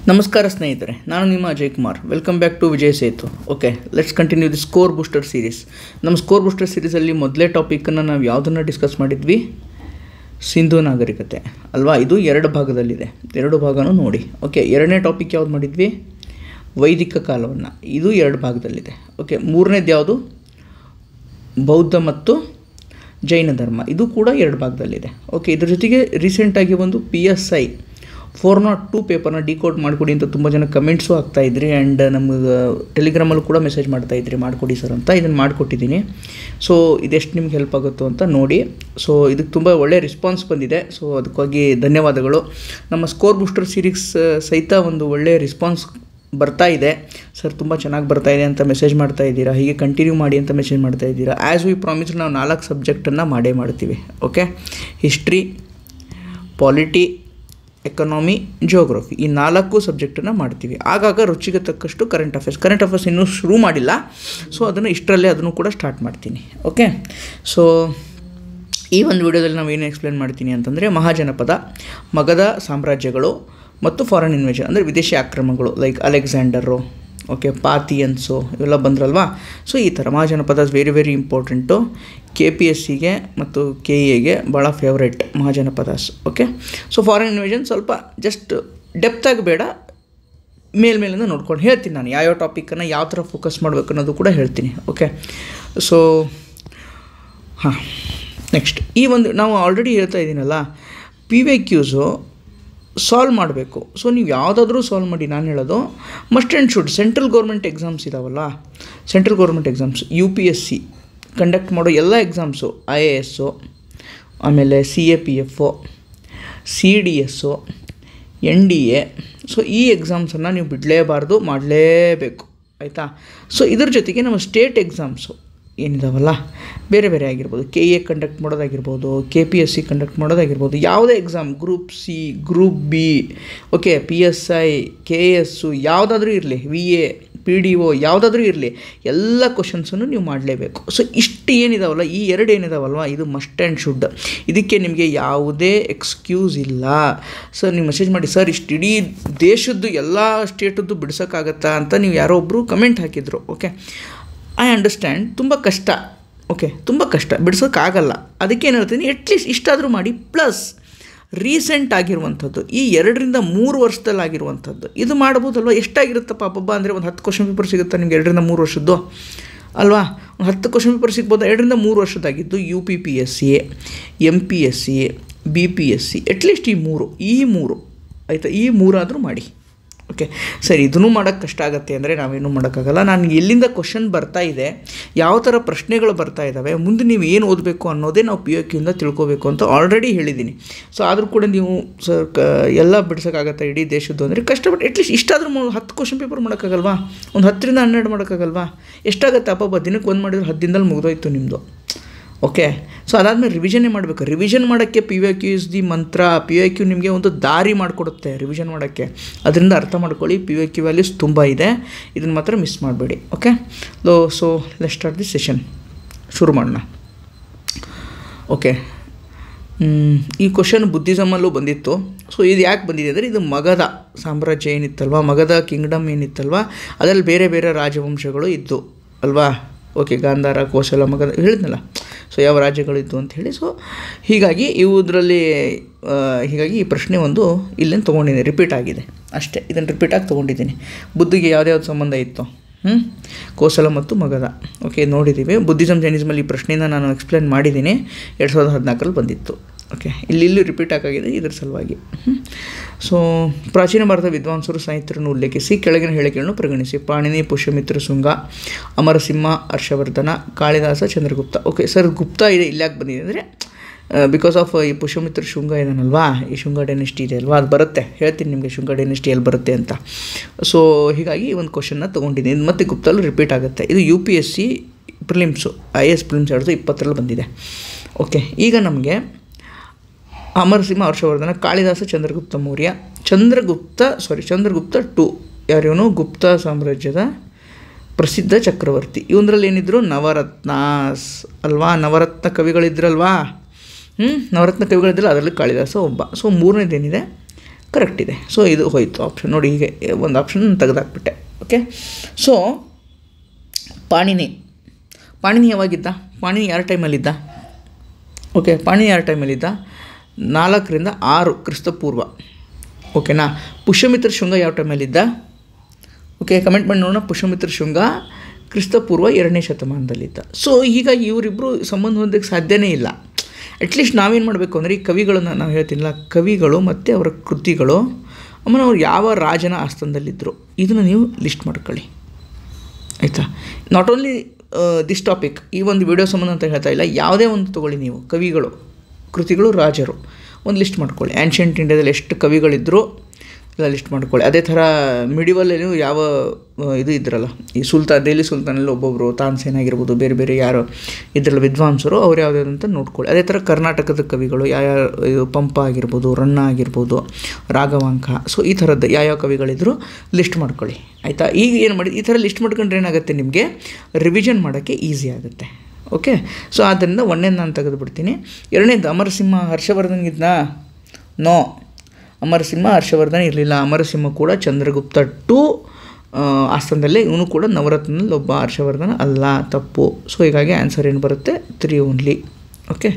ನಮಸ್ಕಾರ ಸ್ನೇಹಿತರೆ, ನಾನು ನಿಮ್ಮ Ajay Kumar. Welcome back to Vijay Setu. Okay, let's continue the score booster series. ನಮ್ಮ ಸ್ಕೋರ್ ಬೂಸ್ಟರ್ ಸೀರೀಸಲ್ಲಿ ಮೊದಲೇ ಟಾಪಿಕನ್ನು ನಾವು ಯಾವುದನ್ನು ಡಿಸ್ಕಸ್ ಮಾಡಿದ್ವಿ? ಸಿಂಧೂ ನಾಗರಿಕತೆ ಅಲ್ವಾ? ಇದು ಎರಡು ಭಾಗದಲ್ಲಿದೆ, ಎರಡು ಭಾಗನೂ ನೋಡಿ. ಓಕೆ, ಎರಡನೇ ಟಾಪಿಕ್ ಯಾವ್ದು ಮಾಡಿದ್ವಿ? ವೈದಿಕ ಕಾಲವನ್ನು. ಇದು ಎರಡು ಭಾಗದಲ್ಲಿದೆ. ಓಕೆ, ಮೂರನೇದು ಯಾವುದು? ಬೌದ್ಧ ಮತ್ತು ಜೈನ ಧರ್ಮ. ಇದು ಕೂಡ ಎರಡು ಭಾಗದಲ್ಲಿದೆ. ಓಕೆ, ಇದ್ರ ಜೊತೆಗೆ ರೀಸೆಂಟಾಗಿ ಒಂದು PSI 402 ಪೇಪರ್ನ ಡಿಕೋಡ್ ಮಾಡಿಕೊಡಿ ಅಂತ ತುಂಬ ಜನ ಕಮೆಂಟ್ಸು ಆಗ್ತಾಯಿದ್ರಿ. ಆ್ಯಂಡ್ ನಮಗೆ ಟೆಲಿಗ್ರಾಮಲ್ಲೂ ಕೂಡ ಮೆಸೇಜ್ ಮಾಡ್ತಾಯಿದ್ರಿ, ಮಾಡಿಕೊಡಿ ಸರ್ ಅಂತ. ಇದನ್ನು ಮಾಡಿಕೊಟ್ಟಿದ್ದೀನಿ. ಸೊ ಇದೆಷ್ಟು ನಿಮ್ಗೆ ಹೆಲ್ಪ್ ಆಗುತ್ತೋ ಅಂತ ನೋಡಿ. ಸೊ ಇದಕ್ಕೆ ತುಂಬ ಒಳ್ಳೆಯ ರೆಸ್ಪಾನ್ಸ್ ಬಂದಿದೆ. ಸೊ ಅದಕ್ಕಾಗಿ ಧನ್ಯವಾದಗಳು. ನಮ್ಮ ಸ್ಕೋರ್ ಬೂಸ್ಟರ್ ಸೀರೀಸ್ ಸಹಿತ ಒಂದು ಒಳ್ಳೆಯ ರೆಸ್ಪಾನ್ಸ್ ಬರ್ತಾ ಇದೆ. ಸರ್ ತುಂಬ ಚೆನ್ನಾಗಿ ಬರ್ತಾ ಇದೆ ಅಂತ ಮೆಸೇಜ್ ಮಾಡ್ತಾ ಇದ್ದೀರಾ. ಹೀಗೆ ಕಂಟಿನ್ಯೂ ಮಾಡಿ ಅಂತ ಮೆಸೇಜ್ ಮಾಡ್ತಾ ಇದ್ದೀರಾ. ಆ್ಯಸ್ ವಿ ಪ್ರಾಮಿಸ್ ನಾವು 4 ಸಬ್ಜೆಕ್ಟನ್ನು ಮಾಡ್ತೀವಿ. Okay, history, polity, economy, geography, ಈ 4 ಸಬ್ಜೆಕ್ಟನ್ನು ಮಾಡ್ತೀವಿ. ಆಗಾಗ ರುಚಿಗೆ ತಕ್ಕಷ್ಟು ಕರೆಂಟ್ ಅಫೇರ್ಸ್ ಇನ್ನೂ ಶುರು ಮಾಡಿಲ್ಲ. ಸೊ ಅದನ್ನು ಇಷ್ಟರಲ್ಲೇ ಅದನ್ನು ಕೂಡ ಸ್ಟಾರ್ಟ್ ಮಾಡ್ತೀನಿ. ಓಕೆ, ಸೊ ಈ ಒಂದು ವಿಡಿಯೋದಲ್ಲಿ ನಾವು ಏನು ಎಕ್ಸ್ಪ್ಲೇನ್ ಮಾಡ್ತೀನಿ ಅಂತಂದರೆ, ಮಹಾಜನಪದ, ಮಗಧ ಸಾಮ್ರಾಜ್ಯಗಳು ಮತ್ತು ಫಾರಿನ್ ಇನ್ವೇಷನ್ ಅಂದರೆ ವಿದೇಶಿ ಆಕ್ರಮಣಗಳು, ಲೈಕ್ ಅಲೆಕ್ಸಾಂಡರು, ಓಕೆ, ಪಾತಿಯನ್ಸು ಇವೆಲ್ಲ ಬಂದ್ರಲ್ವಾ. ಸೊ ಈ ಥರ ಮಹಾಜನಪದ ವೆರಿ ವೆರಿ ಇಂಪಾರ್ಟೆಂಟು. KPSCಗೆ ಮತ್ತು KEಗೆ ಭಾಳ favourite mahajanapadas. Okay, so foreign invasion ಸ್ವಲ್ಪ ಜಸ್ಟ್ ಡೆಪ್ತಾಗಿ ಬೇಡ, ಮೇಲ್ಮೇಲಿಂದ ನೋಡ್ಕೊಂಡು ಹೇಳ್ತೀನಿ. ನಾನು ಯಾವ್ಯಾವ ಟಾಪಿಕನ್ನು ಯಾವ ಥರ ಫೋಕಸ್ ಮಾಡಬೇಕು ಅನ್ನೋದು ಕೂಡ ಹೇಳ್ತೀನಿ. ಓಕೆ, ಸೊ ಹಾಂ, ನೆಕ್ಸ್ಟ್ ಈ ಒಂದು ನಾವು ಆಲ್ರೆಡಿ ಹೇಳ್ತಾ ಇದ್ದೀನಲ್ಲ, PYQs ಸಾಲ್ವ್ ಮಾಡಬೇಕು. ಸೊ ನೀವು ಯಾವುದಾದ್ರೂ ಸಾಲ್ವ್ ಮಾಡಿ. ನಾನು ಹೇಳೋದು must and should. Central government exams ಇದಾವಲ್ಲ, central government exams, UPSC conduct ಮಾಡೋ ಎಲ್ಲ ಎಕ್ಸಾಮ್ಸು, IAS, ಆಮೇಲೆ CAPF, CDS, NDA. ಸೊ ಈ ಎಕ್ಸಾಮ್ಸನ್ನು ನೀವು ಬಿಡಲೇಬಾರ್ದು, ಮಾಡಲೇಬೇಕು, ಆಯಿತಾ? ಸೊ ಇದ್ರ ಜೊತೆಗೆ ನಮ್ಮ ಸ್ಟೇಟ್ ಎಕ್ಸಾಮ್ಸು ಏನಿದಾವಲ್ಲ, ಬೇರೆ ಬೇರೆ ಆಗಿರ್ಬೋದು, KA ಕಂಡಕ್ಟ್ ಮಾಡೋದಾಗಿರ್ಬೋದು, KPSC ಕಂಡಕ್ಟ್ ಮಾಡೋದಾಗಿರ್ಬೋದು, ಯಾವುದೇ exam, group C, group B, okay, PSI, KS, ಯಾವುದಾದ್ರೂ ಇರಲಿ, VA, PDO ಯಾವುದಾದ್ರೂ ಇರಲಿ, ಎಲ್ಲ ಕ್ವಶನ್ಸನ್ನು ನೀವು ಮಾಡಲೇಬೇಕು. ಸೊ ಇಷ್ಟು ಏನಿದಾವಲ್ಲ, ಈ ಎರಡು ಏನಿದಾವಲ್ವ, ಇದು ಮಸ್ಟ್ ಆ್ಯಂಡ್ ಶುಡ್. ಇದಕ್ಕೆ ನಿಮಗೆ ಯಾವುದೇ ಎಕ್ಸ್ಕ್ಯೂಸ್ ಇಲ್ಲ. ಸರ್ ನೀವು ಮೆಸೇಜ್ ಮಾಡಿ, ಸರ್ ಇಷ್ಟು ಇಡೀ ದೇಶದ್ದು ಎಲ್ಲ ಸ್ಟೇಟದ್ದು ಬಿಡ್ಸೋಕ್ಕಾಗತ್ತಾ ಅಂತ ನೀವು ಯಾರೋ ಒಬ್ಬರು ಕಮೆಂಟ್ ಹಾಕಿದ್ರು. ಓಕೆ, ಐ ಅಂಡರ್ಸ್ಟ್ಯಾಂಡ್, ತುಂಬ ಕಷ್ಟ. ಓಕೆ, ತುಂಬ ಕಷ್ಟ, ಬಿಡ್ಸೋಕ್ಕಾಗಲ್ಲ. ಅದಕ್ಕೆ ಏನು ಹೇಳ್ತೀನಿ, ಅಟ್ಲೀಸ್ಟ್ ಇಷ್ಟಾದರೂ ಮಾಡಿ. ಪ್ಲಸ್ ರೀಸೆಂಟ್ ಆಗಿರುವಂಥದ್ದು, ಈ 2 ರಿಂದ 3 ವರ್ಷದಲ್ಲಿ ಆಗಿರುವಂಥದ್ದು ಇದು ಮಾಡ್ಬೋದಲ್ವ? ಎಷ್ಟಾಗಿರುತ್ತಪ್ಪ ಹಬ್ಬ ಅಂದರೆ ಒಂದು 10 ಕ್ವಶನ್ ಪೇಪರ್ ಸಿಗುತ್ತಾ ನಿಮ್ಗೆ 2 ರಿಂದ 3 ವರ್ಷದ್ದು ಅಲ್ವಾ? ಒಂದು 10 ಕ್ವಶನ್ ಪೇಪರ್ ಸಿಗ್ಬೋದು 2 ರಿಂದ 3 ವರ್ಷದಾಗಿದ್ದು. UPPSC, MPSC, BPSC, ಅಟ್ಲೀಸ್ಟ್ ಈ ಮೂರು ಆಯಿತಾ? ಈ 3 ಆದರೂ ಮಾಡಿ. ಓಕೆ, ಸರಿ, ಇದನ್ನು ಮಾಡೋಕ್ಕೆ ಕಷ್ಟ ಆಗುತ್ತೆ ಅಂದರೆ ನಾವೇನು ಮಾಡೋಕ್ಕಾಗಲ್ಲ. ನಾನು ಎಲ್ಲಿಂದ ಕ್ವಶನ್ ಬರ್ತಾ ಇದೆ, ಯಾವ ಥರ ಪ್ರಶ್ನೆಗಳು ಬರ್ತಾ ಇದ್ದಾವೆ, ಮುಂದೆ ನೀವು ಏನು ಓದಬೇಕು ಅನ್ನೋದೇ ನಾವು PYQಯಿಂದ ತಿಳ್ಕೊಬೇಕು ಅಂತ ಆಲ್ರೆಡಿ ಹೇಳಿದ್ದೀನಿ. ಸೊ ಆದರೂ ಕೂಡ ನೀವು ಸರ್ ಎಲ್ಲ ಬಿಡ್ಸೋಕ್ಕಾಗತ್ತಾ ಇಡೀ ದೇಶದ್ದು ಅಂದರೆ ಕಷ್ಟಪಟ್ಟು ಅಟ್ಲೀಸ್ಟ್ ಇಷ್ಟಾದರೂ 10 ಕ್ವಶನ್ ಪೇಪರ್ ಮಾಡೋಕ್ಕಾಗಲ್ವಾ? ಒಂದು 10 ರಿಂದ 12 ಮಾಡೋಕ್ಕಾಗಲ್ವಾ? ಎಷ್ಟಾಗುತ್ತೆ ಅಪ್ಪ? ದಿನಕ್ಕೆ 1 ಮಾಡಿದ್ರೆ 10 ದಿನದಲ್ಲಿ ಮುಗಿದೋಯ್ತು ನಿಮ್ಮದು. ಓಕೆ, ಸೊ ಅದಾದಮೇಲೆ ರಿವಿಷನ್ನೇ ಮಾಡಬೇಕು. ರಿವಿಷನ್ ಮಾಡೋಕ್ಕೆ PYQ ಇಸ್ ದಿ ಮಂತ್ರ. PYQ ನಿಮಗೆ ಒಂದು ದಾರಿ ಮಾಡಿಕೊಡುತ್ತೆ ರಿವಿಷನ್ ಮಾಡೋಕ್ಕೆ. ಅದರಿಂದ ಅರ್ಥ ಮಾಡ್ಕೊಳ್ಳಿ, PYQ ವ್ಯಾಲ್ಯೂಸ್ ತುಂಬ ಇದೆ, ಇದನ್ನು ಮಾತ್ರ ಮಿಸ್ ಮಾಡಬೇಡಿ. Okay, so let's start the session. ಶುರು ಮಾಡೋಣ. ಓಕೆ, ಈ ಕ್ವಶನ್ ಬುದ್ಧಿಸಮಲ್ಲೂ ಬಂದಿತ್ತು. ಸೊ ಇದು ಯಾಕೆ ಬಂದಿದೆ ಅಂದರೆ, ಇದು ಮಗಧ ಸಾಮ್ರಾಜ್ಯ ಏನಿತ್ತಲ್ವ, ಮಗಧ ಕಿಂಗ್ಡಮ್ ಏನಿತ್ತಲ್ವ, ಅದರಲ್ಲಿ ಬೇರೆ ಬೇರೆ ರಾಜವಂಶಗಳು ಇದ್ದು ಅಲ್ವಾ? ಓಕೆ, ಗಾಂಧಾರ, ಕೋಸಲ, ಮಗಧ ಹೇಳಿದ್ನಲ್ಲ. ಸೊ ಯಾವ ರಾಜ್ಯಗಳಿದ್ದು ಅಂಥೇಳಿ. ಸೊ ಹೀಗಾಗಿ ಹೀಗಾಗಿ ಈ ಪ್ರಶ್ನೆ ಒಂದು ಇಲ್ಲೇನು ತೊಗೊಂಡಿದ್ದೀನಿ, ರಿಪೀಟ್ ಆಗಿದೆ ಅಷ್ಟೇ. ಇದನ್ನು ರಿಪೀಟಾಗಿ ತೊಗೊಂಡಿದ್ದೀನಿ. ಬುದ್ಧಿಗೆ ಯಾವ್ದು ಸಂಬಂಧ ಇತ್ತು? ಕೋಸಲ ಮತ್ತು ಮಗಧ. ಓಕೆ, ನೋಡಿದ್ದೀವಿ. ಬುದ್ಧಿಸಮ್ ಜೈನಿಸಮಲ್ಲಿ ಈ ಪ್ರಶ್ನೆಯನ್ನು ನಾನು ಎಕ್ಸ್ಪ್ಲೇನ್ ಮಾಡಿದ್ದೀನಿ. 2014ರಲ್ಲಿ ಬಂದಿತ್ತು. ಓಕೆ, ಇಲ್ಲಿ ರಿಪೀಟ್ ಆಗಿದೆ ಇದರ ಸಲುವಾಗಿ. ಸೊ ಪ್ರಾಚೀನ ಭಾರತ ವಿದ್ವಾಂಸರು ಸಾಹಿತ್ಯವನ್ನು ಉಲ್ಲೇಖಿಸಿ ಕೆಳಗಿನ ಹೇಳಿಕೆಗಳನ್ನು ಪರಿಗಣಿಸಿ. ಪಾಣಿನಿ, ಪುಷ್ಯಮಿತ್ರ ಶುಂಗ, ಅಮರಸಿಂಹ, ಹರ್ಷವರ್ಧನ, ಕಾಳಿದಾಸ, ಚಂದ್ರಗುಪ್ತ. ಓಕೆ ಸರ್, ಗುಪ್ತ ಇದೆ ಇಲ್ಲಿ ಯಾಕೆ ಬಂದಿದೆ ಅಂದರೆ, ಬಿಕಾಸ್ ಆಫ್ ಈ ಪುಷ್ಯಮಿತ್ರ ಶುಂಗ ಇದಾನಲ್ವಾ, ಈ ಶುಂಗ ಡೈನೆಸ್ಟಿ ಇದೆ ಅಲ್ವಾ, ಅದು ಬರುತ್ತೆ. ಹೇಳ್ತೀನಿ ನಿಮಗೆ ಶುಂಗ ಡೈನೆಸ್ಟಿ ಎಲ್ಲಿ ಬರುತ್ತೆ ಅಂತ. ಸೊ ಹೀಗಾಗಿ ಒಂದು ಕ್ವಶನ್ನ ತೊಗೊಂಡಿದ್ದೀನಿ. ಮತ್ತು ಗುಪ್ತಲ್ಲೂ ರಿಪೀಟ್ ಆಗುತ್ತೆ. ಇದು UPSC ಪ್ರಿಲಿಮ್ಸು, IAS ಪ್ರಿಲಿಮ್ಸ್ 2020ರಲ್ಲಿ ಬಂದಿದೆ. ಓಕೆ, ಈಗ ನಮಗೆ ಅಮರಸಿಂಹ, ಹರ್ಷವರ್ಧನ, ಕಾಳಿದಾಸ, ಚಂದ್ರಗುಪ್ತ ಮೌರ್ಯ. ಚಂದ್ರಗುಪ್ತ 2 ಯಾರೇನು? ಗುಪ್ತ ಸಾಮ್ರಾಜ್ಯದ ಪ್ರಸಿದ್ಧ ಚಕ್ರವರ್ತಿ. ಇವನರಲ್ಲಿ ಏನಿದ್ರು? ನವರತ್ನಾಸ್ ಅಲ್ವಾ? ನವರತ್ನ ಕವಿಗಳಿದ್ರಲ್ವಾ? ನವರತ್ನ ಕವಿಗಳಿದ್ರಲ್ಲ, ಅದರಲ್ಲಿ ಕಾಳಿದಾಸ ಒಬ್ಬ. ಸೊ ಮೂರನೇದೇನಿದೆ? ಕರೆಕ್ಟ್ ಇದೆ. ಸೊ ಇದು ಹೋಯಿತು ಆಪ್ಷನ್. ನೋಡಿ ಹೀಗೆ ಒಂದು ಆಪ್ಷನ್ ತೆಗೆದಾಕ್ಬಿಟ್ಟೆ. ಓಕೆ, ಸೊ ಪಾಣಿನಿ ಯಾವಾಗಿದ್ದ? ಪಾಣಿನಿ ಯಾರ ಟೈಮಲ್ಲಿದ್ದ? ಓಕೆ, ಪಾಣಿನಿ ಯಾರ ಟೈಮಲ್ಲಿದ್ದ? 4ರಿಂದ 6 ಕ್ರಿಸ್ತಪೂರ್ವ. ಓಕೆನಾ. ಪುಷ್ಯಮಿತ್ರ ಶುಂಗ ಯಾವ ಟೈಮಲ್ಲಿದ್ದ? ಓಕೆ, ಕಮೆಂಟ್ ಮಾಡಿ ನೋಡೋಣ. ಪುಷ್ಯಮಿತ್ರ ಶುಂಗ ಕ್ರಿಸ್ತಪೂರ್ವ 2ನೇ ಶತಮಾನದಲ್ಲಿದ್ದ. ಸೊ ಈಗ ಇವರಿಬ್ಬರು ಸಂಬಂಧ ಹೊಂದಕ್ಕೆ ಸಾಧ್ಯನೇ ಇಲ್ಲ. ಅಟ್ಲೀಸ್ಟ್ ನಾವೇನು ಮಾಡಬೇಕು ಅಂದರೆ ಈ ಕವಿಗಳನ್ನು ನಾವು ಹೇಳ್ತೀನಿಲ್ಲ, ಕವಿಗಳು ಮತ್ತು ಅವರ ಕೃತಿಗಳು ಆಮೇಲೆ ಅವ್ರು ಯಾವ ರಾಜನ ಆಸ್ಥಾನದಲ್ಲಿದ್ದರು ಇದನ್ನು ನೀವು ಲಿಸ್ಟ್ ಮಾಡ್ಕೊಳ್ಳಿ, ಆಯಿತಾ. ನಾಟ್ ಓನ್ಲಿ ದಿಸ್ ಟಾಪಿಕ್, ಈ ಒಂದು ವಿಡಿಯೋ ಸಂಬಂಧ ಅಂತ ಹೇಳ್ತಾ ಇಲ್ಲ, ಯಾವುದೇ ಒಂದು ತೊಗೊಳ್ಳಿ ನೀವು, ಕವಿಗಳು, ಕೃತಿಗಳು, ರಾಜರು ಒಂದು ಲಿಸ್ಟ್ ಮಾಡ್ಕೊಳ್ಳಿ. ಆ್ಯನ್ಷಿಯಂಟ್ ಇಂಡಿಯಾದಲ್ಲಿ ಎಷ್ಟು ಕವಿಗಳಿದ್ದರು ಎಲ್ಲ ಲಿಸ್ಟ್ ಮಾಡ್ಕೊಳ್ಳಿ. ಅದೇ ಥರ ಮಿಡಿವಲ್ಲೂ ಯಾವ ಇದು ಇದ್ರಲ್ಲ, ಈ ದೆಹಲಿ ಸುಲ್ತಾನಲ್ಲಿ ಒಬ್ಬೊಬ್ಬರು ತಾನ್ಸೇನ್ ಆಗಿರ್ಬೋದು, ಬೇರೆ ಬೇರೆ ಯಾರು ಇದ್ರಲ್ಲ ವಿದ್ವಾಂಸರು, ಅವ್ರು ಯಾವುದ್ಯಾವುದು ಅಂತ ನೋಡ್ಕೊಳ್ಳಿ. ಅದೇ ಥರ ಕರ್ನಾಟಕದ ಕವಿಗಳು ಇದು ಪಂಪ ಆಗಿರ್ಬೋದು, ರನ್ನ ಆಗಿರ್ಬೋದು, ರಾಘವಾಂಕ, ಸೊ ಈ ಥರದ್ದು ಯಾವ್ಯಾವ ಕವಿಗಳಿದ್ರು ಲಿಸ್ಟ್ ಮಾಡ್ಕೊಳ್ಳಿ, ಆಯಿತಾ. ಈಗ ಏನು ಮಾಡಿ ಈ ಥರ ಲಿಸ್ಟ್ ಮಾಡ್ಕೊಂಡ್ರೆ ಏನಾಗುತ್ತೆ, ನಿಮಗೆ ರಿವಿಷನ್ ಮಾಡೋಕ್ಕೆ ಈಸಿ ಆಗುತ್ತೆ. ಓಕೆ, ಸೊ ಆದ್ದರಿಂದ 1ನೇದು ನಾನು ತೆಗೆದುಬಿಡ್ತೀನಿ. 2ನೇದು ಅಮರಸಿಂಹ ಹರ್ಷವರ್ಧನ್ಗಿದ್ನ? ನೋ, ಅಮರಸಿಂಹ ಹರ್ಷವರ್ಧನ್ ಇರಲಿಲ್ಲ. ಅಮರಸಿಂಹ ಕೂಡ ಚಂದ್ರಗುಪ್ತ 2 ಆಸ್ಥಾನದಲ್ಲೇ, ಇವನು ಕೂಡ ನವರತ್ನದಲ್ಲಿ ಒಬ್ಬ, ಹರ್ಷವರ್ಧನ ಅಲ್ಲ, ತಪ್ಪು. ಸೊ ಹೀಗಾಗಿ ಆನ್ಸರ್ ಏನು ಬರುತ್ತೆ? 3 only. Okay,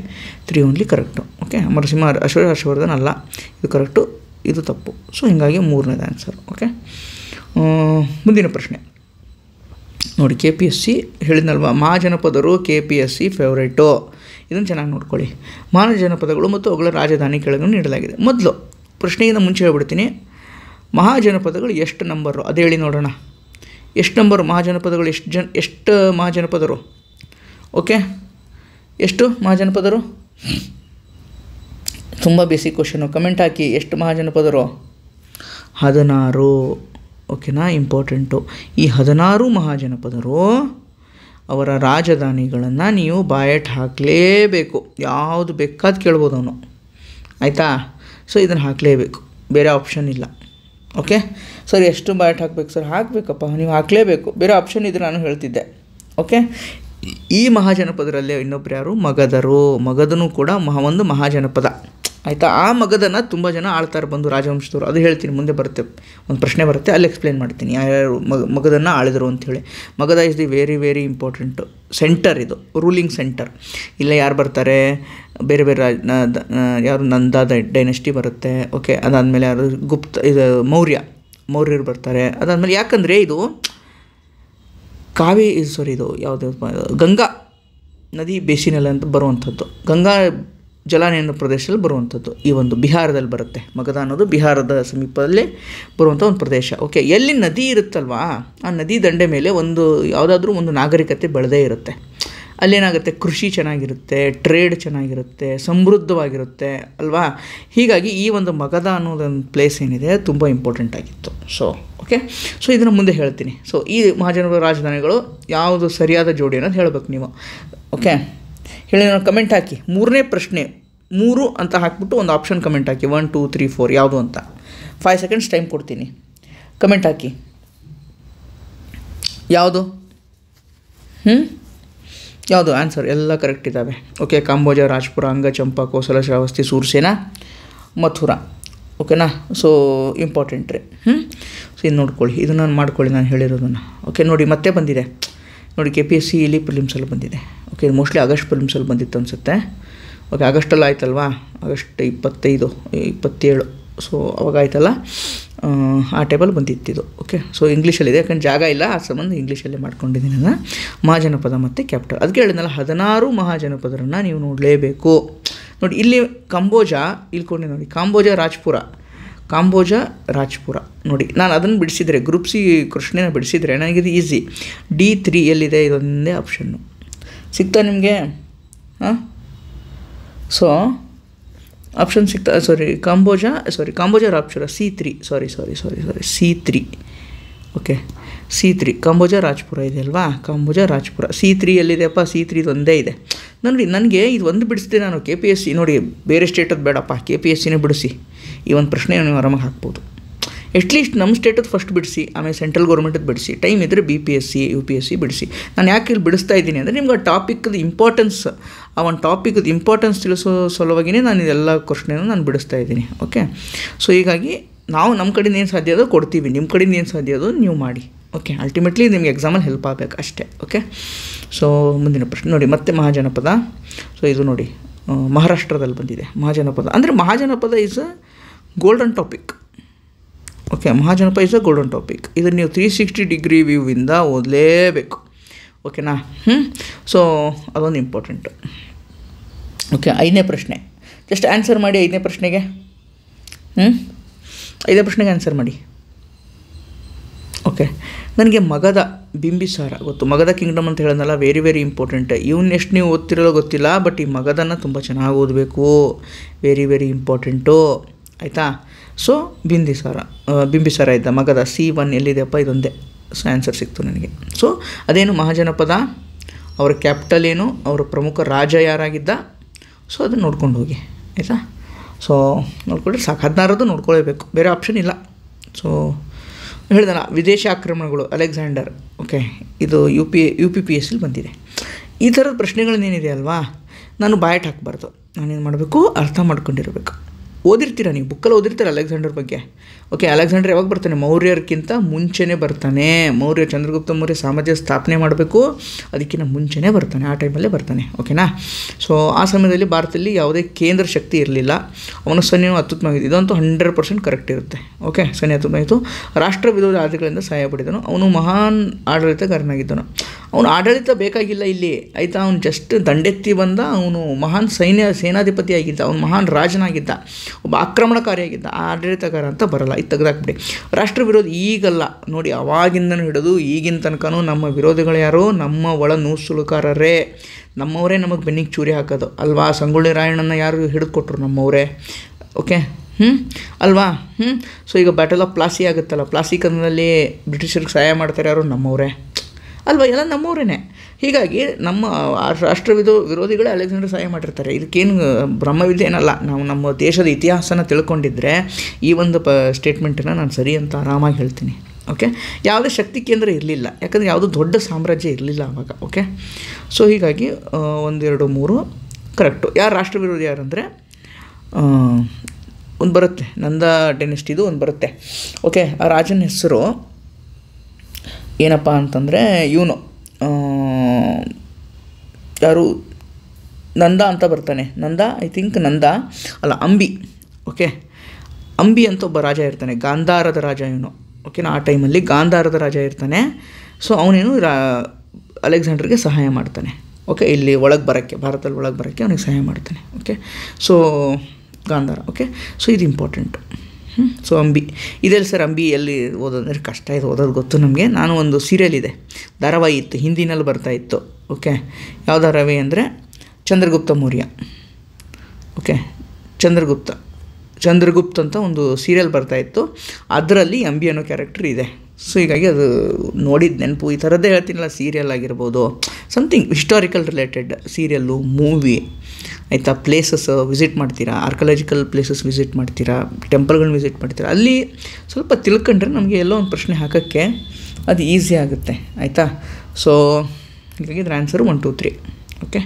3 only correct. Okay, Amarasimha Harshavardhan ಅಲ್ಲ, ಇದು ಕರೆಕ್ಟು, ಇದು ತಪ್ಪು. ಸೊ ಹೀಗಾಗಿ 3ನೇದು ಆನ್ಸರ್. ಓಕೆ, ಮುಂದಿನ ಪ್ರಶ್ನೆ ನೋಡಿ. KPSC ಹೇಳಿದ್ನಲ್ವ, ಮಹಾಜನಪದರು KPSC favourite. ಇದನ್ನು ಚೆನ್ನಾಗಿ ನೋಡ್ಕೊಳ್ಳಿ. ಮಹಾಜನಪದಗಳು ಮತ್ತು ಅವುಗಳ ರಾಜಧಾನಿ ಕೆಳಗೆ ನೀಡಲಾಗಿದೆ. ಮೊದಲು ಪ್ರಶ್ನೆಗಿಂತ ಮುಂಚೆ ಹೇಳ್ಬಿಡ್ತೀನಿ, ಮಹಾಜನಪದಗಳು ಎಷ್ಟು ನಂಬರು ಅದು ಹೇಳಿ ನೋಡೋಣ. ಎಷ್ಟು ನಂಬರು ಮಹಾಜನಪದಗಳು? ಎಷ್ಟು ಮಹಾಜನಪದರು? ಓಕೆ, ಎಷ್ಟು ಮಹಾಜನಪದರು? ತುಂಬ ಬೇಸಿಕ್ ಕ್ವಶನು. ಕಮೆಂಟ್ ಹಾಕಿ, ಎಷ್ಟು ಮಹಾಜನಪದರು? 16. ಓಕೆನಾ, ಇಂಪಾರ್ಟೆಂಟು. ಈ 16 ಮಹಾಜನಪದರು ಅವರ ರಾಜಧಾನಿಗಳನ್ನು ನೀವು ಬಾಯಟ್ ಹಾಕಲೇಬೇಕು. ಯಾವುದು ಬೇಕಾದ ಕೇಳ್ಬೋದು ಅವನು, ಆಯಿತಾ. ಸೊ ಇದನ್ನು ಹಾಕಲೇಬೇಕು, ಬೇರೆ ಆಪ್ಷನ್ ಇಲ್ಲ. ಓಕೆ, ಸರ್ ಎಷ್ಟು ಬಾಯಟ್ ಹಾಕಬೇಕು ಸರ್? ಹಾಕಬೇಕಪ್ಪ, ನೀವು ಹಾಕಲೇಬೇಕು, ಬೇರೆ ಆಪ್ಷನ್ ಇದ್ರೆ ನಾನು ಹೇಳ್ತಿದ್ದೆ. ಓಕೆ, ಈ ಮಹಾಜನಪದರಲ್ಲೇ ಇನ್ನೊಬ್ರು ಯಾರು? ಮಗಧರು. ಮಗಧನೂ ಕೂಡ ಒಂದು ಮಹಾಜನಪದ, ಆಯಿತಾ. ಆ ಮಗಧನ ತುಂಬ ಜನ ಆಳ್ತಾರೆ ಬಂದು ರಾಜವಂಶದವರು, ಅದು ಹೇಳ್ತೀನಿ ಮುಂದೆ ಬರುತ್ತೆ, ಒಂದು ಪ್ರಶ್ನೆ ಬರುತ್ತೆ, ಅಲ್ಲಿ ಎಕ್ಸ್ಪ್ಲೇನ್ ಮಾಡ್ತೀನಿ ಯಾರ್ಯಾರು ಮಗಧನ ಆಳಿದರು ಅಂಥೇಳಿ. Magadha is the very very important centre, ಇದು ರೂಲಿಂಗ್ ಸೆಂಟರ್. ಇಲ್ಲೇ ಯಾರು ಬರ್ತಾರೆ? ಬೇರೆ ಬೇರೆ ಯಾರು ನಂದ ಡೈನೆಸ್ಟಿ ಬರುತ್ತೆ. ಓಕೆ, ಅದಾದಮೇಲೆ ಯಾರು ಇದು ಮೌರ್ಯರು ಬರ್ತಾರೆ. ಅದಾದಮೇಲೆ ಯಾಕಂದರೆ ಇದು ಇದು ಯಾವುದು ಗಂಗಾ ನದಿ ಬೇಸಿನಲ್ಲಿ ಅಂತ ಬರುವಂಥದ್ದು, ಗಂಗಾ ಜಲಾನಯನ ಪ್ರದೇಶದಲ್ಲಿ ಬರುವಂಥದ್ದು. ಈ ಒಂದು ಬಿಹಾರದಲ್ಲಿ ಬರುತ್ತೆ. ಮಗಧ ಅನ್ನೋದು ಬಿಹಾರದ ಸಮೀಪದಲ್ಲೇ ಬರುವಂಥ ಒಂದು ಪ್ರದೇಶ. ಓಕೆ, ಎಲ್ಲಿ ನದಿ ಇರುತ್ತಲ್ವಾ, ಆ ನದಿ ದಂಡೆ ಮೇಲೆ ಯಾವುದಾದ್ರೂ ಒಂದು ನಾಗರಿಕತೆ ಬೆಳೆದೇ ಇರುತ್ತೆ. ಅಲ್ಲೇನಾಗುತ್ತೆ, ಕೃಷಿ ಚೆನ್ನಾಗಿರುತ್ತೆ, ಟ್ರೇಡ್ ಚೆನ್ನಾಗಿರುತ್ತೆ, ಸಮೃದ್ಧವಾಗಿರುತ್ತೆ ಅಲ್ವಾ. ಹೀಗಾಗಿ ಈ ಒಂದು ಮಗಧ ಅನ್ನೋದೊಂದು ಪ್ಲೇಸ್ ಏನಿದೆ ತುಂಬ ಇಂಪಾರ್ಟೆಂಟ್ ಆಗಿತ್ತು. ಓಕೆ, ಸೊ ಇದನ್ನು ಮುಂದೆ ಹೇಳ್ತೀನಿ. ಸೊ ಈ ಮಹಾಜನಪದ ರಾಜಧಾನಿಗಳು ಯಾವುದು ಸರಿಯಾದ ಜೋಡಿ ಅನ್ನೋದು ಹೇಳಬೇಕು ನೀವು. ಓಕೆ, ಹೇಳಿ, ನಾನು ಕಮೆಂಟ್ ಹಾಕಿ. 3ನೇ ಪ್ರಶ್ನೆ 3 ಅಂತ ಹಾಕ್ಬಿಟ್ಟು ಒಂದು ಆಪ್ಷನ್ ಕಮೆಂಟ್ ಹಾಕಿ, 1 2 3 4 ಯಾವುದು ಅಂತ. 5 ಸೆಕೆಂಡ್ಸ್ ಟೈಮ್ ಕೊಡ್ತೀನಿ, ಕಮೆಂಟ್ ಹಾಕಿ. ಯಾವುದು? ಯಾವುದು ಆನ್ಸರ್? ಎಲ್ಲ ಕರೆಕ್ಟ್ ಇದ್ದಾವೆ. ಓಕೆ, ಕಾಂಬೋಜ, ರಾಜ್ಪುರ, ಅಂಗ, ಚಂಪ, ಕೋಸಲ, ಶ್ರಾವಸ್ತಿ, ಸೂರ್ಸೇನ, ಮಥುರಾ. ಓಕೆನಾ. ಸೊ ಇಂಪಾರ್ಟೆಂಟ್ ರೀ. ಸೊ ಇದು ನೋಡ್ಕೊಳ್ಳಿ, ಇದನ್ನು ಮಾಡ್ಕೊಳ್ಳಿ ನಾನು ಹೇಳಿರೋದನ್ನು. ಓಕೆ, ನೋಡಿ ಮತ್ತೆ ಬಂದಿದೆ ನೋಡಿ, KPSC ಇಲ್ಲಿ ಪ್ರಿಲಿಮ್ಸಲ್ಲಿ ಬಂದಿದೆ. ಓಕೆ, ಮೋಸ್ಟ್ಲಿ ಆಗಸ್ಟ್ ಪ್ರಿಲಿಮ್ಸಲ್ಲಿ ಬಂದಿತ್ತು ಅನಿಸುತ್ತೆ. ಓಕೆ, ಆಗಸ್ಟಲ್ಲಿ ಆಯ್ತಲ್ವಾ, ಆಗಸ್ಟ್ 25 27, ಸೊ ಅವಾಗ ಆಯ್ತಲ್ಲ, ಆ ಟೇಬಲ್ ಬಂದಿತ್ತಿದು. ಓಕೆ, ಸೊ ಇಂಗ್ಲೀಷಲ್ಲಿದೆ, ಯಾಕಂದ್ರೆ ಜಾಗ ಇಲ್ಲ, ಆ ಸಂಬಂಧ ಇಂಗ್ಲೀಷಲ್ಲೇ ಮಾಡ್ಕೊಂಡಿದ್ದೀನಿ ನಾನು. ಮಹಾಜನಪದ ಮತ್ತು ಕ್ಯಾಪಿಟಲ್ ಅದಕ್ಕೆ ಹೇಳಿದ್ನಲ್ಲ, 16 ಮಹಾಜನಪದರನ್ನು ನೀವು ನೋಡಲೇಬೇಕು. ನೋಡಿ ಇಲ್ಲಿ ಕಾಂಬೋಜ ಇಲ್ಕೊಂಡೆ ನೋಡಿ, ಕಾಂಬೋಜ ರಾಜ್ಪುರ ನೋಡಿ. ನಾನು ಅದನ್ನು ಬಿಡಿಸಿದರೆ, ಗ್ರೂಪ್ ಸಿ ಕೃಷ್ಣನ ಬಿಡಿಸಿದರೆ ನನಗಿದು ಈಸಿ. D3 ಎಲ್ಲಿದೆ? ಇದೊಂದೇ ಆಪ್ಷನ್ನು ಸಿಗ್ತಾ ನಿಮಗೆ. ಹಾಂ, ಸೊ ಆಪ್ಷನ್ ಸಿಗ್ತಾ, Kamboja Rajpura, C3 C3. Okay, C3 Kamboja Rajpura ಇದೆ ಅಲ್ವಾ, ಕಾಂಬೋಜ ರಾಜ್ಪುರ. C3 ಎಲ್ಲಿದೆಯಪ್ಪ? C3 ಇದೊಂದೇ ಇದೆ ನೋಡಿ. ನನಗೆ ಇದು ಒಂದು ಬಿಡಿಸಿದೆ ನಾನು. KPSC ನೋಡಿ, ಬೇರೆ ಸ್ಟೇಟದ್ದು ಬೇಡಪ್ಪ, KPSCನೇ ಬಿಡಿಸಿ. ಈ ಒಂದು ಪ್ರಶ್ನೆ ನೀವು ಆರಾಮಾಗಿ ಹಾಕ್ಬೋದು. ಅಟ್ಲೀಸ್ಟ್ ನಮ್ಮ ಸ್ಟೇಟದ್ದು ಫಸ್ಟ್ ಬಿಡಿಸಿ, ಆಮೇಲೆ ಸೆಂಟ್ರಲ್ ಗೌರ್ಮೆಂಟದ್ದು ಬಿಡಿಸಿ, ಟೈಮ್ ಇದ್ದರೆ BPSC UPSC ಬಿಡಿಸಿ. ನಾನು ಯಾಕೆ ಇಲ್ಲಿ ಬಿಡಿಸ್ತಾ ಇದ್ದೀನಿ ಅಂದರೆ ನಿಮ್ಗೆ ಆ ಟಾಪಿಕ್ದು ಇಂಪಾರ್ಟೆನ್ಸ್, ಆ ಒಂದು ಟಾಪಿಕ್ದು ಇಂಪಾರ್ಟೆನ್ಸ್ ತಿಳಿಸೋ ಸಲುವಾಗಿಯೇ ನಾನು ಇದೆಲ್ಲ ಕ್ವಶ್ನೇನು ನಾನು ಬಿಡಿಸ್ತಾ ಇದ್ದೀನಿ. ಓಕೆ, ಸೊ ಹೀಗಾಗಿ ನಾವು ನಮ್ಮ ಕಡೆಯಿಂದ ಏನು ಸಾಧ್ಯ ಅದೋ ಕೊಡ್ತೀವಿ, ನಿಮ್ಮ ಕಡೆಯಿಂದ ಏನು ಸಾಧ್ಯ ಅದೋ ನೀವು ಮಾಡಿ. ಓಕೆ, ಅಲ್ಟಿಮೇಟ್ಲಿ ನಿಮಗೆ ಎಕ್ಸಾಮಲ್ಲಿ ಹೆಲ್ಪ್ ಆಗಬೇಕು ಅಷ್ಟೇ. ಓಕೆ, ಸೊ ಮುಂದಿನ ಪ್ರಶ್ನೆ ನೋಡಿ, ಮತ್ತೆ ಮಹಾಜನಪದ. ಸೊ ಇದು ನೋಡಿ ಮಹಾರಾಷ್ಟ್ರದಲ್ಲಿ ಬಂದಿದೆ ಮಹಾಜನಪದ. ಅಂದರೆ Mahajanapada is a golden topic. Okay, Mahajanapada is a golden topic. ಇದನ್ನು ನೀವು 360 ಡಿಗ್ರಿ ವ್ಯೂವಿಂದ ಓದಲೇಬೇಕು. ಓಕೆನಾ? ಸೊ ಅದೊಂದು ಇಂಪಾರ್ಟೆಂಟು. ಓಕೆ, 5ನೇ ಪ್ರಶ್ನೆ ಜಸ್ಟ್ ಆನ್ಸರ್ ಮಾಡಿ. 5ನೇ ಪ್ರಶ್ನೆಗೆ 5ನೇ ಪ್ರಶ್ನೆಗೆ ಆನ್ಸರ್ ಮಾಡಿ. ಓಕೆ, ನನಗೆ ಮಗಧ ಬಿಂಬಿಸಾರ ಗೊತ್ತು. ಮಗಧ ಕಿಂಗ್ಡಮ್ ಅಂತ ಹೇಳೋದಲ್ಲ, ವೆರಿ ವೆರಿ ಇಂಪಾರ್ಟೆಂಟ್. ಇವನ್ನ ಎಷ್ಟು ನೀವು ಓದ್ತಿರೋಲ್ಲ ಗೊತ್ತಿಲ್ಲ, ಬಟ್ ಈ ಮಗಧನ ತುಂಬ ಚೆನ್ನಾಗಿ ಓದಬೇಕು, ವೆರಿ ವೆರಿ ಇಂಪಾರ್ಟೆಂಟು. ಆಯಿತಾ? ಸೊ ಬಿಂಬಿಸಾರ ಇದ್ದ ಮಗಧ C1 ಎಲ್ಲಿದೆಯಪ್ಪ? ಇದೊಂದೇ. ಸೊ ಆನ್ಸರ್ ಸಿಕ್ತು ನನಗೆ. ಸೊ ಅದೇನು ಮಹಾಜನಪದ, ಅವರ ಕ್ಯಾಪಿಟಲ್ ಏನು, ಅವರ ಪ್ರಮುಖ ರಾಜ ಯಾರಾಗಿದ್ದ, ಸೊ ಅದನ್ನು ನೋಡ್ಕೊಂಡು ಹೋಗಿ. ಆಯಿತಾ? ಸೊ ನೋಡ್ಕೊಂಡ್ರೆ ಸಾಕು, 16 ನೋಡ್ಕೊಳ್ಳೇಬೇಕು, ಬೇರೆ ಆಪ್ಷನ್ ಇಲ್ಲ. ಸೊ ಹೇಳಿದಲ್ಲ, ವಿದೇಶಿ ಆಕ್ರಮಣಗಳು ಅಲೆಕ್ಸಾಂಡರ್. ಓಕೆ, ಇದು UPPSC ಬಂದಿದೆ. ಈ ಥರದ ಪ್ರಶ್ನೆಗಳನ್ನೇನಿದೆ ಅಲ್ವಾ, ನಾನು ಬಾಯಟ್ ಹಾಕಬಾರ್ದು. ನಾನೇನು ಮಾಡಬೇಕು, ಅರ್ಥ ಮಾಡ್ಕೊಂಡಿರಬೇಕು. ಓದಿರ್ತೀರ ನೀವು, ಬುಕ್ಕಲ್ಲಿ ಓದಿರ್ತೀರ ಅಲೆಕ್ಸಾಂಡರ್ ಬಗ್ಗೆ. ಓಕೆ, ಅಲೆಕ್ಸಾಂಡರ್ ಯಾವಾಗ ಬರ್ತಾನೆ? ಮೌರ್ಯರ್ಕಿಂತ ಮುಂಚೆನೇ ಬರ್ತಾನೆ. ಚಂದ್ರಗುಪ್ತ ಮೌರ್ಯ ಸಾಮ್ರಾಜ್ಯ ಸ್ಥಾಪನೆ ಮಾಡಬೇಕು, ಅದಕ್ಕಿಂತ ಮುಂಚೆನೇ ಬರ್ತಾನೆ, ಆ ಟೈಮಲ್ಲೇ ಬರ್ತಾನೆ. ಓಕೆನಾ? ಸೊ ಆ ಸಮಯದಲ್ಲಿ ಭಾರತದಲ್ಲಿ ಯಾವುದೇ ಕೇಂದ್ರ ಶಕ್ತಿ ಇರಲಿಲ್ಲ. ಅವನ ಸೈನ್ಯವು ಅತ್ಯುತ್ತಮವಾಗಿದೆ. ಇದಂತೂ 100% ಕರೆಕ್ಟ್ ಇರುತ್ತೆ. ಓಕೆ, ಸೈನ್ಯ ಅತ್ಯುತ್ತಮವಾಗಿತ್ತು. ರಾಷ್ಟ್ರ ವಿರೋಧಿ ಆಡಳಿತಗಳಿಂದ ಸಹಾಯ ಪಡೆದನು. ಅವನು ಮಹಾನ್ ಆಡಳಿತಗಾರನಾಗಿದ್ದನು. ಅವನು ಆಡಳಿತ ಬೇಕಾಗಿಲ್ಲ ಇಲ್ಲಿ, ಆಯಿತಾ? ಅವನು ಜಸ್ಟ್ ದಂಡೆತ್ತಿ ಬಂದ, ಅವನು ಮಹಾನ್ ಸೇನಾಧಿಪತಿಯಾಗಿದ್ದ, ಅವನು ಮಹಾನ್ ರಾಜನಾಗಿದ್ದ, ಒಬ್ಬ ಆಕ್ರಮಣಕಾರಿಯಾಗಿದ್ದ. ಆ ಆಡಳಿತಗಾರ ಅಂತ ಬರಲ್ಲ, ಇದು ತೆಗೆದಾಕ್ಬಿಡಿ. ರಾಷ್ಟ್ರ ವಿರೋಧಿ ಈಗಲ್ಲ ನೋಡಿ, ಅವಾಗಿಂದನೂ ಹಿಡಿದು ಈಗಿನ ತನಕನೂ ನಮ್ಮ ವಿರೋಧಿಗಳು ಯಾರು? ನಮ್ಮ ಒಳ ನೂಸುಳುಕಾರರೇ, ನಮ್ಮವರೇ ನಮಗೆ ಬೆನ್ನಿಗೆ ಚೂರಿ ಹಾಕೋದು ಅಲ್ವಾ? ಸಂಗೊಳ್ಳಿ ರಾಯಣ್ಣನ ಯಾರು ಹಿಡಿದುಕೊಟ್ರು? ನಮ್ಮವರೇ. ಓಕೆ, ಅಲ್ವಾ? ಸೊ ಈಗ ಬ್ಯಾಟಲ್ ಆಫ್ ಪ್ಲಾಸಿ ಆಗುತ್ತಲ್ಲ, ಪ್ಲಾಸಿ ಕದನದಲ್ಲಿ ಬ್ರಿಟಿಷರಿಗೆ ಸಹಾಯ ಮಾಡ್ತಾರೆ ಯಾರು? ನಮ್ಮವರೇ ಅಲ್ವಾ? ಎಲ್ಲ ನಮ್ಮವರೇ. ಹೀಗಾಗಿ ನಮ್ಮ ರಾಷ್ಟ್ರ ವಿರೋಧಿಗಳೇ ಅಲೆಕ್ಸಾಂಡರ್ ಸಹಾಯ ಮಾಡಿರ್ತಾರೆ. ಇದಕ್ಕೇನು ಬ್ರಹ್ಮವಿದ್ಯೆ ಏನಲ್ಲ. ನಾವು ನಮ್ಮ ದೇಶದ ಇತಿಹಾಸನ ತಿಳ್ಕೊಂಡಿದ್ರೆ ಈ ಒಂದು ಸ್ಟೇಟ್ಮೆಂಟನ್ನು ನಾನು ಸರಿ ಅಂತ ಆರಾಮಾಗಿ ಹೇಳ್ತೀನಿ. ಓಕೆ, ಯಾವುದೇ ಶಕ್ತಿ ಕೇಂದ್ರ ಇರಲಿಲ್ಲ, ಯಾಕಂದರೆ ಯಾವುದೂ ದೊಡ್ಡ ಸಾಮ್ರಾಜ್ಯ ಇರಲಿಲ್ಲ ಆವಾಗ. ಓಕೆ, ಸೊ ಹೀಗಾಗಿ 1 2 3 ಕರೆಕ್ಟು. ಯಾರು ರಾಷ್ಟ್ರ ವಿರೋಧಿ ಯಾರಂದರೆ ಒಂದು ಬರುತ್ತೆ, ನಂದ ಡೈನೆಸ್ಟಿದು ಒಂದು ಬರುತ್ತೆ. ಓಕೆ, ಆ ರಾಜನ ಹೆಸರು ಏನಪ್ಪ ಅಂತಂದರೆ ಇವನು ಯಾರು? ನಂದ ಅಂತ ಬರ್ತಾನೆ. ಐ ಥಿಂಕ್ ನಂದ ಅಲ್ಲ, ಅಂಬಿ. ಓಕೆ, ಅಂಬಿ ಅಂತ ಒಬ್ಬ ರಾಜ ಇರ್ತಾನೆ, ಗಾಂಧಾರದ ರಾಜ ಇವನು. ಓಕೆನಾ? ಆ ಟೈಮಲ್ಲಿ ಗಾಂಧಾರದ ರಾಜ ಇರ್ತಾನೆ. ಸೊ ಅವನೇನು ಅಲೆಕ್ಸಾಂಡರ್ಗೆ ಸಹಾಯ ಮಾಡ್ತಾನೆ. ಓಕೆ, ಇಲ್ಲಿ ಒಳಗೆ ಬರೋಕ್ಕೆ, ಭಾರತದಲ್ಲಿ ಒಳಗೆ ಬರೋಕ್ಕೆ ಅವನಿಗೆ ಸಹಾಯ ಮಾಡ್ತಾನೆ. Okay, so Gandhara. Okay, so ಇದು ಇಂಪಾರ್ಟೆಂಟು. ಸೊ ಅಂಬಿ ಇದೆಲ್ಲ ಸರ್, ಅಂಬಿ ಎಲ್ಲಿ ಓದೋದಂದರೆ ಕಷ್ಟ, ಇದು ಓದೋದು ಗೊತ್ತು ನಮಗೆ. ನಾನು ಒಂದು ಸೀರಿಯಲ್ ಇದೆ, ಧಾರಾವಾಹಿ ಇತ್ತು, ಹಿಂದಿನಲ್ಲಿ ಬರ್ತಾಯಿತ್ತು. ಓಕೆ, ಯಾವ ಧಾರಾವಾಹಿ ಅಂದರೆ ಚಂದ್ರಗುಪ್ತ ಮೌರ್ಯ. ಓಕೆ, ಚಂದ್ರಗುಪ್ತ ಅಂತ ಒಂದು ಸೀರಿಯಲ್ ಬರ್ತಾಯಿತ್ತು, ಅದರಲ್ಲಿ ಅಂಬಿ ಅನ್ನೋ ಕ್ಯಾರೆಕ್ಟರ್ ಇದೆ. ಸೊ ಹೀಗಾಗಿ ಅದು ನೋಡಿದ ನೆನಪು. ಈ ಥರದ್ದೇ ಹೇಳ್ತೀನಲ್ಲ, ಸೀರಿಯಲ್ ಆಗಿರ್ಬೋದು, something historical related serial, movie, ಆಯಿತಾ? ಪ್ಲೇಸಸ್ ವಿಸಿಟ್ ಮಾಡ್ತೀರಾ, ಆರ್ಕಿಯಾಲಜಿಕಲ್ ಪ್ಲೇಸಸ್ ವಿಸಿಟ್ ಮಾಡ್ತೀರಾ, ಟೆಂಪಲ್ಗಳನ್ನ ವಿಸಿಟ್ ಮಾಡ್ತೀರಾ, ಅಲ್ಲಿ ಸ್ವಲ್ಪ ತಿಳ್ಕೊಂಡ್ರೆ ನಮಗೆ ಎಲ್ಲೋ ಒಂದು ಪ್ರಶ್ನೆ ಹಾಕೋಕ್ಕೆ ಅದು ಈಸಿ ಆಗುತ್ತೆ. ಆಯಿತಾ? ಸೊ ಹೀಗಾಗಿ ಇದ್ರ ಆನ್ಸರು 1 2 3. ಓಕೆ,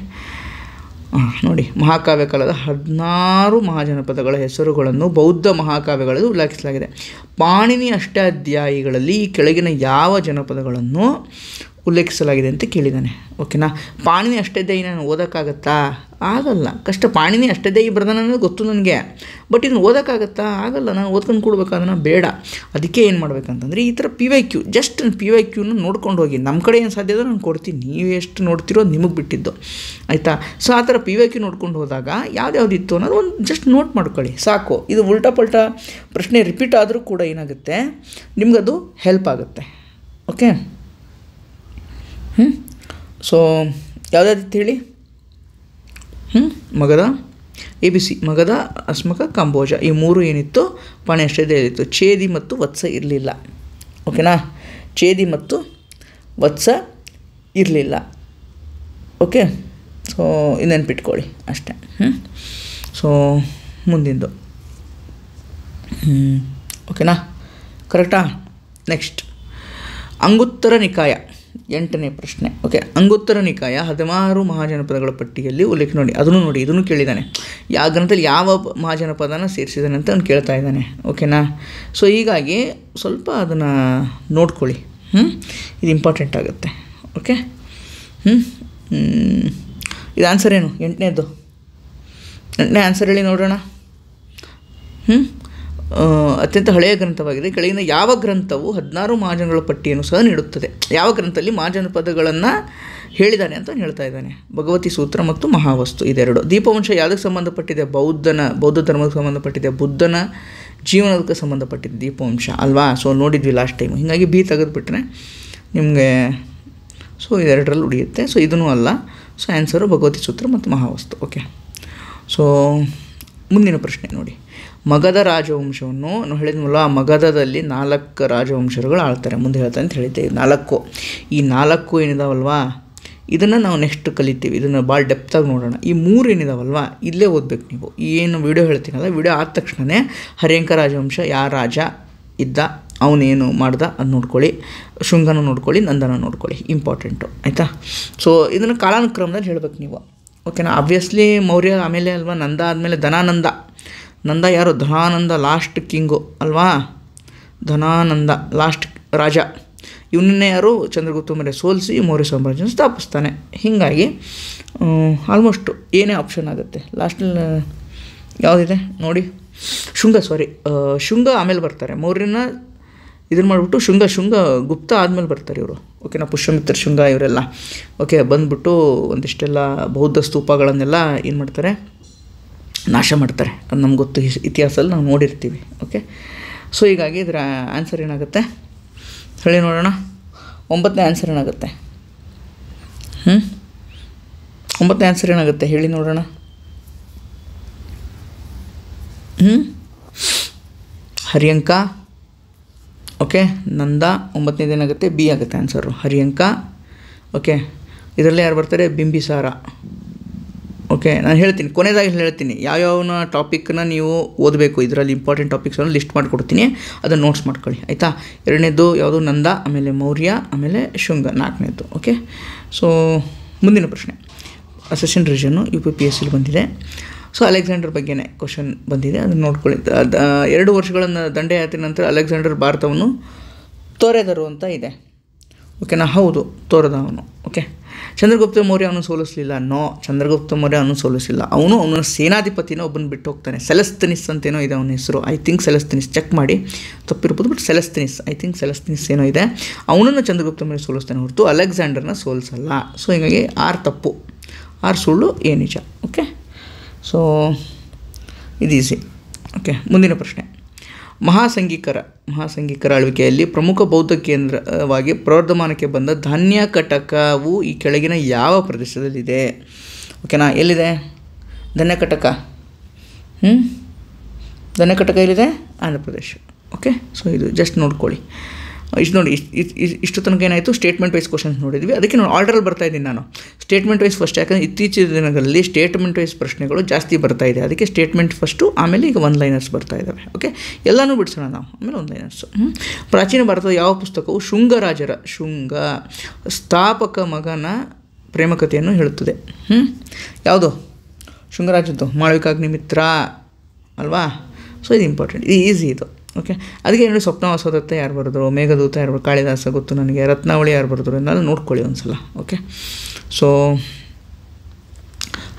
ನೋಡಿ, ಮಹಾಕಾವ್ಯ ಕಾಲದ 16 ಮಹಾಜನಪದಗಳ ಹೆಸರುಗಳನ್ನು ಬೌದ್ಧ ಮಹಾಕಾವ್ಯಗಳಲ್ಲಿ ಉಲ್ಲೇಖಿಸಲಾಗಿದೆ. ಪಾಣಿನಿ ಅಷ್ಟಾಧ್ಯಾಯಿಗಳಲ್ಲಿ ಈ ಕೆಳಗಿನ ಯಾವ ಜನಪದಗಳನ್ನು ಉಲ್ಲೇಖಿಸಲಾಗಿದೆ ಅಂತ ಕೇಳಿದ್ದಾನೆ. ಓಕೆನಾ? ಪಾಣಿನಿ ಅಷ್ಟಾಧ್ಯಾಯಿ ನಾನು ಓದೋಕ್ಕಾಗತ್ತಾ? ಆಗಲ್ಲ, ಕಷ್ಟ. ಪಾಣಿನಿ ಅಷ್ಟಾಧ್ಯಾಯಿ ಬರ್ದಾನ ಅನ್ನೋದು ಗೊತ್ತು ನನಗೆ, ಬಟ್ ಇದನ್ನು ಓದೋಕ್ಕಾಗತ್ತಾ? ಆಗಲ್ಲ. ನಾನು ಓದ್ಕೊಂಡು ಕೊಡ್ಬೇಕು, ಅದನ್ನು ಬೇಡ. ಅದಕ್ಕೆ ಏನು ಮಾಡಬೇಕಂತಂದರೆ ಈ ಥರ PYQ, ಜಸ್ಟ್ PYQ ನೋಡ್ಕೊಂಡು ಹೋಗಿ. ನಮ್ಮ ಕಡೆ ಏನು ಸಾಧ್ಯ ಅದೋ ನಾನು ಕೊಡ್ತೀನಿ, ನೀವು ಎಷ್ಟು ನೋಡ್ತಿರೋ ನಿಮಗೆ ಬಿಟ್ಟಿದ್ದು. ಆಯಿತಾ? ಸೊ ಆ ಥರ PYQ ನೋಡ್ಕೊಂಡು ಹೋದಾಗ ಯಾವ್ದ್ಯಾವ್ದಿತ್ತು ಅನ್ನೋದು ಒಂದು ಜಸ್ಟ್ ನೋಟ್ ಮಾಡ್ಕೊಳ್ಳಿ, ಸಾಕು. ಇದು ಉಲ್ಟಾ ಪಲ್ಟಾ ಪ್ರಶ್ನೆ ರಿಪೀಟ್ ಆದರೂ ಕೂಡ ಏನಾಗುತ್ತೆ, ನಿಮಗದು ಹೆಲ್ಪ್ ಆಗುತ್ತೆ. ಓಕೆ, ಸೊ ಯಾವುದಾದಿತ್ತು ಹೇಳಿ? ಮಗಧ, ABC, ಮಗಧ, ಅಸ್ಮಕ, ಕಾಂಬೋಜ, ಈ 3 ಏನಿತ್ತು ಪಾಣಿ ಅಷ್ಟಾಧ್ಯಾಯ ಇತ್ತು. ಛೇದಿ ಮತ್ತು ವತ್ಸ ಇರಲಿಲ್ಲ. ಓಕೆನಾ? ಛೇದಿ ಮತ್ತು ವತ್ಸ ಇರಲಿಲ್ಲ. ಓಕೆ, ಸೊ ನೆನ್ಪಿಟ್ಕೊಳ್ಳಿ ಅಷ್ಟೇ. ಸೊ ಮುಂದಿಂದು ಓಕೆನಾ? ಕರೆಕ್ಟಾ? ನೆಕ್ಸ್ಟ್ ಅಂಗುತ್ತರ ನಿಕಾಯ, 8ನೇ ಪ್ರಶ್ನೆ. ಓಕೆ, ಅಂಗುತ್ತರ ನಿಕಾಯ 16 ಮಹಾಜನಪದಗಳ ಪಟ್ಟಿಯಲ್ಲಿ ಉಲ್ಲೇಖ ನೋಡಿ. ಅದನ್ನು ನೋಡಿ, ಇದನ್ನು ಕೇಳಿದ್ದಾನೆ. ಯಾವ ಗ್ರಂಥದಲ್ಲಿ ಯಾವ ಮಹಾಜನಪದನ ಸೇರಿಸಿದ್ದಾನೆ ಅಂತ ಅವ್ನು ಕೇಳ್ತಾ ಇದ್ದಾನೆ. ಓಕೆನಾ? ಸೊ ಹೀಗಾಗಿ ಸ್ವಲ್ಪ ಅದನ್ನು ನೋಡ್ಕೊಳ್ಳಿ. ಇದು ಇಂಪಾರ್ಟೆಂಟ್ ಆಗುತ್ತೆ. ಓಕೆ, ಇದು ಆನ್ಸರ್ ಏನು? 8ನೇದು ಆನ್ಸರ್ ಹೇಳಿ ನೋಡೋಣ. ಅತ್ಯಂತ ಹಳೆಯ ಗ್ರಂಥವಾಗಿದೆ. ಕೆಳಗಿನ ಯಾವ ಗ್ರಂಥವು 16 ಮಹಾಜನಗಳ ಪಟ್ಟಿಯನ್ನು ಸಹ ನೀಡುತ್ತದೆ? ಯಾವ ಗ್ರಂಥದಲ್ಲಿ ಮಹಾಜನಪದಗಳನ್ನು ಹೇಳಿದ್ದಾನೆ ಅಂತ ಹೇಳ್ತಾ ಇದ್ದಾನೆ. ಭಗವತಿ ಸೂತ್ರ ಮತ್ತು ಮಹಾವಸ್ತು ಇದೆರಡು. ದೀಪವಂಶ ಯಾವುದಕ್ಕೆ ಸಂಬಂಧಪಟ್ಟಿದೆ? ಬೌದ್ಧ ಧರ್ಮಕ್ಕೆ ಸಂಬಂಧಪಟ್ಟಿದೆ. ಬುದ್ಧನ ಜೀವನಕ್ಕೆ ಸಂಬಂಧಪಟ್ಟಿದೆ ದೀಪವಂಶ ಅಲ್ವಾ? ಸೊ ನೋಡಿದ್ವಿ ಲಾಸ್ಟ್ ಟೈಮ್. ಹೀಗಾಗಿ ಬಿ ತೆಗೆದುಬಿಟ್ರೆ ನಿಮಗೆ ಸೊ ಇದೆರಡರಲ್ಲಿ ಉಳಿಯುತ್ತೆ. ಸೊ ಇದೂ ಅಲ್ಲ. ಸೊ ಆನ್ಸರು ಭಗವತಿ ಸೂತ್ರ ಮತ್ತು ಮಹಾವಸ್ತು. ಓಕೆ, ಸೊ ಮುಂದಿನ ಪ್ರಶ್ನೆ ನೋಡಿ. ಮಗಧ ರಾಜವಂಶವನ್ನು ನಾವು ಹೇಳಿದ್ವಲ್ಲ, ಮಗಧದಲ್ಲಿ 4 ರಾಜವಂಶಗಳು ಆಳ್ತಾರೆ. ಮುಂದೆ ಹೇಳ್ತಾರೆ ಅಂತ ಹೇಳಿದ್ದೇವೆ. 4 ಈ 4 ಏನಿದಾವಲ್ವಾ, ಇದನ್ನು ನಾವು ನೆಕ್ಸ್ಟ್ ಕಲಿತೀವಿ. ಇದನ್ನು ಭಾಳ ಡೆಪ್ತಾಗಿ ನೋಡೋಣ. ಈ 3 ಏನಿದಾವಲ್ವಾ, ಇಲ್ಲೇ ಓದಬೇಕು ನೀವು. ಏನು ವಿಡಿಯೋ ಹೇಳ್ತೀನಲ್ಲ, ವಿಡಿಯೋ ಆದ ತಕ್ಷಣವೇ ಹರ್ಯಂಕ ರಾಜವಂಶ ಯಾವ ರಾಜ ಇದ್ದ, ಅವನೇನು ಮಾಡ್ದ ಅದು ನೋಡ್ಕೊಳ್ಳಿ. ಶುಂಗನ ನೋಡ್ಕೊಳ್ಳಿ, ನಂದನ ನೋಡ್ಕೊಳ್ಳಿ. ಇಂಪಾರ್ಟೆಂಟು, ಆಯಿತಾ? ಸೊ ಇದನ್ನು ಕಾಲಾನುಕ್ರಮದಲ್ಲಿ ಹೇಳ್ಬೇಕು ನೀವು. ಓಕೆನಾ? ಆಬ್ವಿಯಸ್ಲಿ ಮೌರ್ಯ ಆಮೇಲೆ ಅಲ್ವಾ, ನಂದ ಆದಮೇಲೆ ಧನಾನಂದ. ನಂದ ಯಾರು? ಧನಾನಂದ ಲಾಸ್ಟ್ ಕಿಂಗು ಅಲ್ವಾ? ಧನಾನಂದ ಲಾಸ್ಟ್ ರಾಜ. ಇವನನ್ನೇ ಯಾರು? ಚಂದ್ರಗುಪ್ತ ಮೌರ್ಯ ಸೋಲಿಸಿ ಮೌರ್ಯ ಸಾಮ್ರಾಜ್ಯ ಸ್ಥಾಪಿಸ್ತಾನೆ. ಹೀಗಾಗಿ ಆಲ್ಮೋಸ್ಟ್ ಏನೇ ಆಪ್ಷನ್ ಆಗುತ್ತೆ. ಲಾಸ್ಟಲ್ಲಿ ಯಾವುದಿದೆ ನೋಡಿ? ಶುಂಗ ಆಮೇಲೆ ಬರ್ತಾರೆ. ಮೌರ್ಯನ ಇದನ್ನು ಮಾಡಿಬಿಟ್ಟು ಶುಂಗ ಗುಪ್ತ ಆದಮೇಲೆ ಬರ್ತಾರೆ ಇವರು. ಓಕೆನಾ? ಪುಷ್ಯಮಿತ್ರ ಶುಂಗ ಇವರೆಲ್ಲ ಓಕೆ ಬಂದುಬಿಟ್ಟು ಒಂದಿಷ್ಟೆಲ್ಲ ಬೌದ್ಧ ಸ್ತೂಪಗಳನ್ನೆಲ್ಲ ಏನು ಮಾಡ್ತಾರೆ? ನಾಶ ಮಾಡ್ತಾರೆ. ಅದು ನಮ್ಗೆ ಗೊತ್ತು, ಇತಿಹಾಸದಲ್ಲಿ ನಾವು ನೋಡಿರ್ತೀವಿ. ಓಕೆ, ಸೊ ಹೀಗಾಗಿ ಇದರ ಆನ್ಸರ್ ಏನಾಗುತ್ತೆ ಹೇಳಿ ನೋಡೋಣ. 9ನೇ ಆನ್ಸರ್ ಏನಾಗುತ್ತೆ? 9ನೇ ಆನ್ಸರ್ ಏನಾಗುತ್ತೆ ಹೇಳಿ ನೋಡೋಣ. ಹರ್ಯಂಕ. ಓಕೆ, ನಂದ. 9ನೇದು ಏನಾಗುತ್ತೆ? ಬಿ ಆಗುತ್ತೆ ಆನ್ಸರು, ಹರ್ಯಂಕ. ಓಕೆ, ಇದರಲ್ಲೇ ಯಾರು ಬರ್ತಾರೆ? ಬಿಂಬಿಸಾರ. ಓಕೆ, ನಾನು ಹೇಳ್ತೀನಿ, ಕೊನೆಯದಾಗಿ ಹೇಳ್ತೀನಿ ಯಾವ್ಯಾವನ ಟಾಪಿಕ್ನ ನೀವು ಓದಬೇಕು. ಇದರಲ್ಲಿ ಇಂಪಾರ್ಟೆಂಟ್ ಟಾಪಿಕ್ಸನ್ನು ಲಿಸ್ಟ್ ಮಾಡಿಕೊಡ್ತೀನಿ, ಅದನ್ನು ನೋಟ್ಸ್ ಮಾಡ್ಕೊಳ್ಳಿ ಆಯಿತಾ. 2ನೇದು ಯಾವುದು? ನಂದ, ಆಮೇಲೆ ಮೌರ್ಯ, ಆಮೇಲೆ ಶುಂಗ. 4ನೇದು. ಓಕೆ, ಸೊ ಮುಂದಿನ ಪ್ರಶ್ನೆ. ಅಸೆಷನ್ ರೀಜನ್ನು UPPSC ಬಂದಿದೆ. ಸೊ ಅಲೆಕ್ಸಾಂಡರ್ ಬಗ್ಗೆನೇ ಕ್ವಶನ್ ಬಂದಿದೆ, ಅದನ್ನು ನೋಡ್ಕೊಳ್ಳಿ. 2 ವರ್ಷಗಳನ್ನು ದಂಡಯಾತ್ರೆ ನಂತರ ಅಲೆಕ್ಸಾಂಡರ್ ಭಾರತವನ್ನು ತೊರೆದರು ಅಂತ ಇದೆ. ಓಕೆನಾ? ಹೌದು, ತೊರೆದ ಅವನು. ಓಕೆ, ಚಂದ್ರಗುಪ್ತ ಮೌರ್ಯ ಅವನು ಸೋಲಿಸಲಿಲ್ಲ. ಚಂದ್ರಗುಪ್ತ ಮೌರ್ಯ ಅವನು ಸೋಲಿಸಲಿಲ್ಲ. ಅವನ ಸೇನಾಧಿಪತಿನ ಒಬ್ಬನ ಬಿಟ್ಟು ಹೋಗ್ತಾನೆ. ಸೆಲೆಸ್ತನಿಸ್ ಅಂತೇನೋ ಇದೆ ಅವನ ಹೆಸರು. ಐ ಥಿಂಕ್ ಸೆಲೆಸ್ತನಿಸ್, ಚೆಕ್ ಮಾಡಿ, ತಪ್ಪಿರ್ಬೋದು, ಬಟ್ ಸೆಲೆಸ್ತನಿಸ್, ಐ ಥಿಂಕ್ ಸೆಲೆಸ್ತನಿಸ್ ಏನೋ ಇದೆ. ಅವನನ್ನು ಚಂದ್ರಗುಪ್ತ ಮೌರ್ಯ ಸೋಲಿಸ್ತಾನೆ ಹೊರತು ಅಲೆಕ್ಸಾಂಡರ್ನ ಸೋಲಿಸಲ್ಲ. ಸೊ ಹೀಗಾಗಿ 6 ತಪ್ಪು, 6 ಸುಳ್ಳು, ಎ ನಿಜ. ಓಕೆ, ಸೊ ಇದು ಈಸಿ. ಓಕೆ, ಮುಂದಿನ ಪ್ರಶ್ನೆ. ಮಹಾಸಂಘಿಕರ ಆಳ್ವಿಕೆಯಲ್ಲಿ ಪ್ರಮುಖ ಬೌದ್ಧ ಕೇಂದ್ರವಾಗಿ ಪ್ರವರ್ಧಮಾನಕ್ಕೆ ಬಂದ ಧಾನ್ಯ ಕಟಕವು ಈ ಕೆಳಗಿನ ಯಾವ ಪ್ರದೇಶದಲ್ಲಿದೆ? ಓಕೆನಾ? ಎಲ್ಲಿದೆ ಧಾನ್ಯ ಕಟಕ? ಧಾನ್ಯ ಕಟಕ ಎಲ್ಲಿದೆ? ಆಂಧ್ರ ಪ್ರದೇಶ. ಓಕೆ, ಸೊ ಇದು ಜಸ್ಟ್ ನೋಡ್ಕೊಳ್ಳಿ. ಇಷ್ಟು ನೋಡಿ, ಇಷ್ಟು ತನಕ ಏನಾಯಿತು? ಸ್ಟೇಟ್ಮೆಂಟ್ ವೈಸ್ ಕ್ವಶನ್ಸ್ ನೋಡಿದ್ವಿ. ಅದಕ್ಕೆ ನಾನು ಆರ್ಡರಲ್ಲಿ ಬರ್ತಾಯಿದ್ದೀನಿ ನಾನು. ಸ್ಟೇಟ್ಮೆಂಟ್ ವೈಸ್ ಫಸ್ಟ್, ಯಾಕಂದರೆ ಇತ್ತೀಚಿನ ದಿನಗಳಲ್ಲಿ ಸ್ಟೇಟ್ಮೆಂಟ್ ವೈಸ್ ಪ್ರಶ್ನೆಗಳು ಜಾಸ್ತಿ ಬರ್ತಾ ಇದೆ. ಅದಕ್ಕೆ ಸ್ಟೇಟ್ಮೆಂಟ್ ಫಸ್ಟು, ಆಮೇಲೆ ಈಗ 1 ಲೈನರ್ಸ್ ಬರ್ತಾ ಇದ್ದಾವೆ. ಓಕೆ, ಎಲ್ಲನೂ ಬಿಡಿಸೋಣ ನಾವು, ಆಮೇಲೆ 1 ಲೈನರ್ಸು. ಪ್ರಾಚೀನ ಭಾರತದ ಯಾವ ಪುಸ್ತಕವು ಶುಂಗ ಸ್ಥಾಪಕ ಮಗನ ಪ್ರೇಮಕಥೆಯನ್ನು ಹೇಳುತ್ತದೆ? ಯಾವುದು? ಶುಂಗರಾಜದ್ದು ಮಾಳವಿಕಾಗ್ನಿಮಿತ್ರ ಅಲ್ವಾ? ಸೊ ಇದು ಇಂಪಾರ್ಟೆಂಟ್, ಇದು ಈಸಿ ಇದು. ಓಕೆ, ಅದಕ್ಕೆ ನೋಡಿ, ಸ್ವಪ್ನವಾಸೋದತ್ತ ಯಾರು ಬರೆದ್ರು, ಮೇಘದೂತ ಯಾರು ಬರೆದ್ರು, ಕಾಳಿದಾಸ ಗೊತ್ತು ನನಗೆ, ರತ್ನಾವಳಿ ಯಾರು ಬರೆದ್ರು ಅನ್ನೋದು ನೋಡ್ಕೊಳ್ಳಿ ಒಂದು ಸಲ. ಓಕೆ, ಸೊ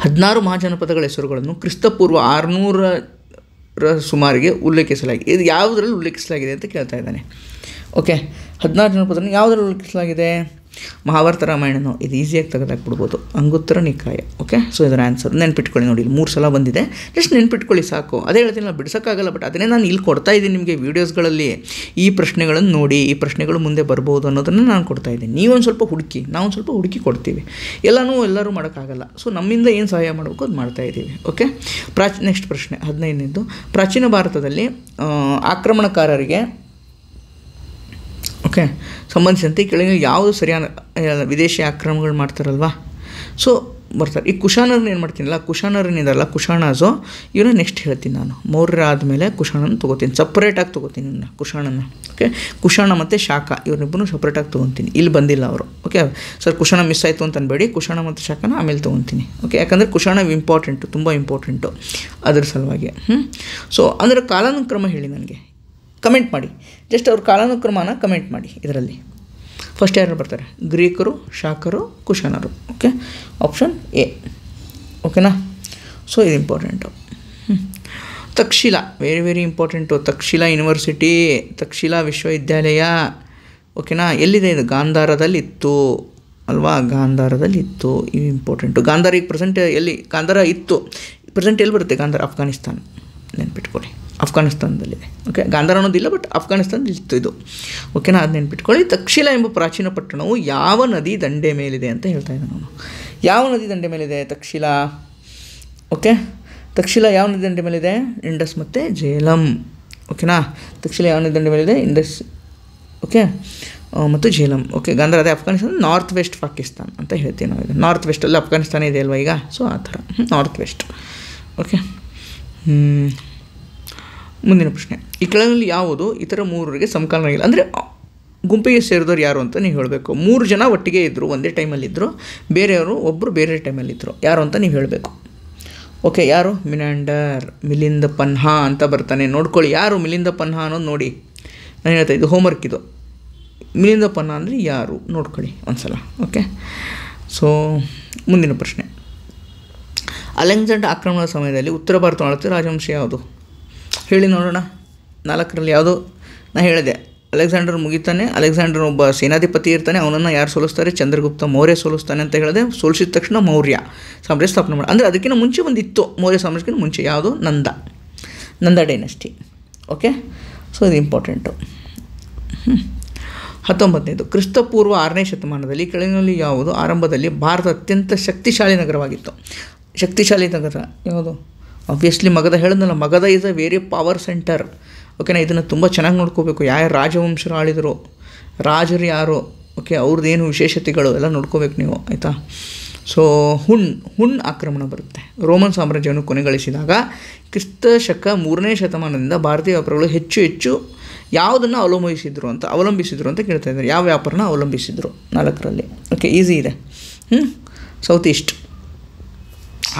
16 ಮಹಾಜನಪದಗಳ ಹೆಸರುಗಳನ್ನು ಕ್ರಿಸ್ತಪೂರ್ವ 600ರ ಸುಮಾರಿಗೆ ಉಲ್ಲೇಖಿಸಲಾಗಿದೆ. ಇದು ಯಾವುದರಲ್ಲಿ ಉಲ್ಲೇಖಿಸಲಾಗಿದೆ ಅಂತ ಕೇಳ್ತಾ ಇದ್ದಾನೆ. ಓಕೆ, 16 ಜನಪದಗಳನ್ನು ಯಾವುದರಲ್ಲಿ ಉಲ್ಲೇಖಿಸಲಾಗಿದೆ? ಮಹಾಭಾರತ, ರಾಮಾಯಣನೋ? ಇದು ಈಸಿಯಾಗಿ ತೆಗೆದಾಕ್ಬಿಡ್ಬೋದು. ಅಂಗುತ್ತರ ನಿಕಾಯ. ಓಕೆ, ಸೊ ಇದರ ಆನ್ಸರ್ ನೆನ್ಪಿಟ್ಕೊಳ್ಳಿ. ನೋಡಿ, ಇಲ್ಲಿ 3 ಸಲ ಬಂದಿದೆ, ಜಸ್ಟ್ ನೆನ್ಪಿಟ್ಕೊಳ್ಳಿ ಸಾಕು. ಅದೇ ಹೇಳ್ತೀನಿ, ನಾನು ಬಿಡಿಸೋಕ್ಕಾಗಲ್ಲ, ಬಟ್ ಅದನ್ನೇ ನಾನು ಇಲ್ಲಿ ಕೊಡ್ತಾ ಇದ್ದೀನಿ ನಿಮಗೆ ವೀಡಿಯೋಸ್ಗಳಲ್ಲಿ. ಈ ಪ್ರಶ್ನೆಗಳನ್ನು ನೋಡಿ, ಈ ಪ್ರಶ್ನೆಗಳು ಮುಂದೆ ಬರ್ಬೋದು ಅನ್ನೋದನ್ನು ನಾನು ಕೊಡ್ತಾ ಇದ್ದೀನಿ. ನೀವೊಂದು ಸ್ವಲ್ಪ ಹುಡುಕಿ, ನಾವೊಂದು ಸ್ವಲ್ಪ ಹುಡುಕಿ ಕೊಡ್ತೀವಿ. ಎಲ್ಲರೂ ಮಾಡೋಕ್ಕಾಗಲ್ಲ. ಸೊ ನಮ್ಮಿಂದ ಏನು ಸಹಾಯ ಮಾಡಬೇಕು ಅದು ಮಾಡ್ತಾ ಇದ್ದೀವಿ. ಓಕೆ, ನೆಕ್ಸ್ಟ್ ಪ್ರಶ್ನೆ 15ನೇದು. ಪ್ರಾಚೀನ ಭಾರತದಲ್ಲಿ ಆಕ್ರಮಣಕಾರರಿಗೆ ಸಂಬಂಧಿಸಿದಂತೆ ಕೆಳಗೆ ಯಾವುದು ಸರಿಯಾದ ವಿದೇಶಿ ಆಕ್ರಮಣಗಳು ಮಾಡ್ತಾರಲ್ವಾ? ಸೊ ಬರ್ತಾರೆ. ಈ ಕುಶಾನರನ್ನ ಏನು ಮಾಡ್ತೀನಲ್ಲ, ಕುಶಾನರನ್ನಿದಲ್ಲ ಕುಶಾಣಾಸು, ಇವನ್ನ ನೆಕ್ಸ್ಟ್ ಹೇಳ್ತೀನಿ ನಾನು. ಮೌರ್ಯರ ಆದಮೇಲೆ ಕುಶಾಣನ ತೊಗೋತೀನಿ, ಸಪ್ರೇಟಾಗಿ ತೊಗೋತೀನಿ ಇವನ್ನ ಕುಶಾಣನ. ಓಕೆ, ಕುಶಾಣ ಮತ್ತು ಶಾಖ ಇವ್ರನ್ನಿಬ್ಬರು ಸಪ್ರೇಟಾಗಿ ತೊಗೊತೀನಿ. ಇಲ್ಲಿ ಬಂದಿಲ್ಲ ಅವರು. ಓಕೆ ಸರ್, ಕುಶಾಣ ಮಿಸ್ ಆಯಿತು ಅಂತ ಅನ್ಬೇಡಿ, ಕುಶಾಣ ಮತ್ತು ಶಾಖನ ಆಮೇಲೆ ತೊಗೊತೀನಿ. ಓಕೆ, ಯಾಕಂದರೆ ಕುಶಾಣ ಇಂಪಾರ್ಟೆಂಟು, ತುಂಬ ಇಂಪಾರ್ಟೆಂಟು ಅದ್ರ ಸಲುವಾಗಿ. ಸೊ ಅಂದರೆ ಕಾಲಾನುಕ್ರಮ ಹೇಳಿ ನನಗೆ, ಕಮೆಂಟ್ ಮಾಡಿ. ಜಸ್ಟ್ ಅವ್ರ ಕಾಲಾನುಕ್ರಮನ ಕಮೆಂಟ್ ಮಾಡಿ. ಇದರಲ್ಲಿ ಫಸ್ಟ್ ಯಾರು ಬರ್ತಾರೆ? ಗ್ರೀಕರು, ಶಾಕರು, ಕುಶಾನರು. Okay, option A. ಓಕೆನಾ? ಸೊ ಇದು important. Takshashila very very important. Takshashila university, Takshashila ವಿಶ್ವವಿದ್ಯಾಲಯ. ಓಕೆನಾ? ಎಲ್ಲಿದೆ ಇದು? ಗಾಂಧಾರದಲ್ಲಿತ್ತು ಅಲ್ವಾ? ಗಾಂಧಾರದಲ್ಲಿತ್ತು. ಇದು ಇಂಪಾರ್ಟೆಂಟು. ಗಾಂಧಾರ ಈಗ ಪ್ರೆಸೆಂಟ್ ಎಲ್ಲಿ? ಗಾಂಧಾರ ಇತ್ತು, ಪ್ರೆಸೆಂಟ್ ಎಲ್ಲಿ ಬರುತ್ತೆ? ಗಾಂಧಾರ ಅಫ್ಘಾನಿಸ್ತಾನ. ನೆನ್ಪಿಟ್ಕೊಳ್ಳಿ, ಅಫ್ಘಾನಿಸ್ತಾನದಲ್ಲಿದೆ. ಓಕೆ, ಗಾಂಧಾರ ಅನ್ನೋದಿಲ್ಲ, ಬಟ್ ಅಫ್ಘಾನಿಸ್ತಾನದಲ್ಲಿ ಇತ್ತು ಇದು. ಓಕೆನಾ? ಅದು ನೆನ್ಪಿಟ್ಕೊಳ್ಳಿ. ತಕ್ಷಶಿಲಾ ಎಂಬ ಪ್ರಾಚೀನ ಪಟ್ಟಣವು ಯಾವ ನದಿ ದಂಡೆ ಮೇಲಿದೆ ಅಂತ ಹೇಳ್ತಾ ಇದ್ದಾನೆ ಅವನು. ಯಾವ ನದಿ ದಂಡೆ ಮೇಲಿದೆ ತಕ್ಷಶಿಲಾ? ಓಕೆ, ತಕ್ಷಶಿಲಾ ಯಾವ ನದಿ ದಂಡೆ ಮೇಲಿದೆ? ಇಂಡಸ್ ಮತ್ತು ಜೇಲಂ. ಓಕೆನಾ? ತಕ್ಷಶಿಲಾ ಯಾವ ನದಿ ದಂಡೆ ಮೇಲಿದೆ? ಇಂಡಸ್, ಓಕೆ, ಮತ್ತು ಜೇಲಂ. ಓಕೆ, ಗಾಂಧಾರ ಅದೇ ಅಫ್ಘಾನಿಸ್ತಾನ, ನಾರ್ತ್ ವೆಸ್ಟ್ ಪಾಕಿಸ್ತಾನ್ ಅಂತ ಹೇಳ್ತೀವಿ ನಾವು. ಇದು ನಾರ್ತ್ ವೆಸ್ಟಲ್ಲಿ ಅಫ್ಘಾನಿಸ್ತಾನ ಇದೆ ಅಲ್ವಾ ಈಗ? ಸೊ ಆ ಥರ ನಾರ್ತ್ ವೆಸ್ಟ್. ಓಕೆ, ಮುಂದಿನ ಪ್ರಶ್ನೆ. ಈ ಕೆಳಗಿನಲ್ಲಿ ಯಾವುದು ಇತರ ಮೂರರಿಗೆ ಸಮಕಾಲೀನ ಇಲ್ಲ? ಅಂದರೆ ಗುಂಪಿಗೆ ಸೇರಿದವ್ರು ಯಾರು ಅಂತ ನೀವು ಹೇಳಬೇಕು. 3 ಜನ ಒಟ್ಟಿಗೆ ಇದ್ದರು, ಒಂದೇ ಟೈಮಲ್ಲಿದ್ದರು, ಬೇರೆಯವರು ಒಬ್ಬರು ಬೇರೆ ಟೈಮಲ್ಲಿದ್ದರು. ಯಾರು ಅಂತ ನೀವು ಹೇಳಬೇಕು. ಓಕೆ, ಯಾರು? ಮಿನಾಂಡರ್, ಮಿಲಿಂದ ಪನ್ಹಾ ಅಂತ ಬರ್ತಾನೆ. ನೋಡ್ಕೊಳ್ಳಿ ಯಾರು ಮಿಲಿಂದ ಪನ್ಹಾ ಅನ್ನೋದು ನೋಡಿ. ನಾನು ಹೇಳ್ತಾ ಇದು ಹೋಮ್ವರ್ಕ್ ಇದು. ಮಿಲಿಂದ ಪನ್ಹಾ ಅಂದರೆ ಯಾರು ನೋಡ್ಕೊಳ್ಳಿ ಒಂದ್ಸಲ. ಓಕೆ, ಸೊ ಮುಂದಿನ ಪ್ರಶ್ನೆ. ಅಲೆಕ್ಸಾಂಡರ್ ಆಕ್ರಮಣದ ಸಮಯದಲ್ಲಿ ಉತ್ತರ ಭಾರತ ಆಳುತ್ತಿದ್ದ ರಾಜವಂಶ ಯಾವುದು? ಹೇಳಿ ನೋಡೋಣ. 4ರಲ್ಲಿ ಯಾವುದು? ನಾನು ಹೇಳಿದೆ, ಅಲೆಕ್ಸಾಂಡರ್ ಮುಗಿತಾನೆ, ಅಲೆಕ್ಸಾಂಡರ್ ಒಬ್ಬ ಸೇನಾಧಿಪತಿ ಇರ್ತಾನೆ, ಅವನನ್ನು ಯಾರು ಸೋಲಿಸ್ತಾರೆ? ಚಂದ್ರಗುಪ್ತ ಮೌರ್ಯ ಸೋಲಿಸ್ತಾನೆ ಅಂತ ಹೇಳಿದೆ. ಸೋಲಿಸಿದ ತಕ್ಷಣ ಮೌರ್ಯ ಸಾಮ್ರಾಜ್ಯ ಸ್ಥಾಪನೆ ಮಾಡಿ. ಅಂದರೆ ಅದಕ್ಕಿಂತ ಮುಂಚೆ ಒಂದಿತ್ತು, ಮೌರ್ಯ ಸಾಮ್ರಾಜ್ಯಕ್ಕಿಂತ ಮುಂಚೆ. ಯಾವುದು? ನಂದ ಡೈನಸ್ಟಿ. ಓಕೆ, ಸೊ ಇದು ಇಂಪಾರ್ಟೆಂಟು. 19ನೇದು. ಕ್ರಿಸ್ತಪೂರ್ವ 6ನೇ ಶತಮಾನದಲ್ಲಿ ಕೆಳಗಿನಲ್ಲಿ ಯಾವುದು ಆರಂಭದಲ್ಲಿ ಭಾರತ ಅತ್ಯಂತ ಶಕ್ತಿಶಾಲಿ ನಗರವಾಗಿತ್ತು? ಶಕ್ತಿಶಾಲಿ ನಗರ ಯಾವುದು? ಆಬ್ವಿಯಸ್ಲಿ ಮಗಧ. ಹೇಳಿದ್ನಲ್ಲ, Magadha is a very power centre. ಓಕೆನಾ? ಇದನ್ನು ತುಂಬ ಚೆನ್ನಾಗಿ ನೋಡ್ಕೋಬೇಕು. ಯಾವ ರಾಜವಂಶರು ಆಳಿದರು, ರಾಜರು ಯಾರು, ಓಕೆ, ಅವ್ರದ್ದೇನು ವಿಶೇಷತೆಗಳು ಎಲ್ಲ ನೋಡ್ಕೋಬೇಕು ನೀವು, ಆಯಿತಾ? ಸೊ ಹುಣ್ ಆಕ್ರಮಣ ಬರುತ್ತೆ. ರೋಮನ್ ಸಾಮ್ರಾಜ್ಯವನ್ನು ಕೊನೆಗಳಿಸಿದಾಗ ಕ್ರಿಸ್ತ ಶಕ 3ನೇ ಶತಮಾನದಿಂದ ಭಾರತೀಯ ವ್ಯಾಪಾರಗಳು ಹೆಚ್ಚು ಯಾವುದನ್ನು ಅವಲಂಬಿಸಿದ್ರು ಅಂತ ಕೇಳ್ತಾ ಇದ್ದಾರೆ. ಯಾವ ವ್ಯಾಪಾರನ ಅವಲಂಬಿಸಿದ್ರು? 4ರಲ್ಲಿ. ಓಕೆ, ಈಸಿ ಇದೆ. ಸೌತ್ ಈಸ್ಟ್,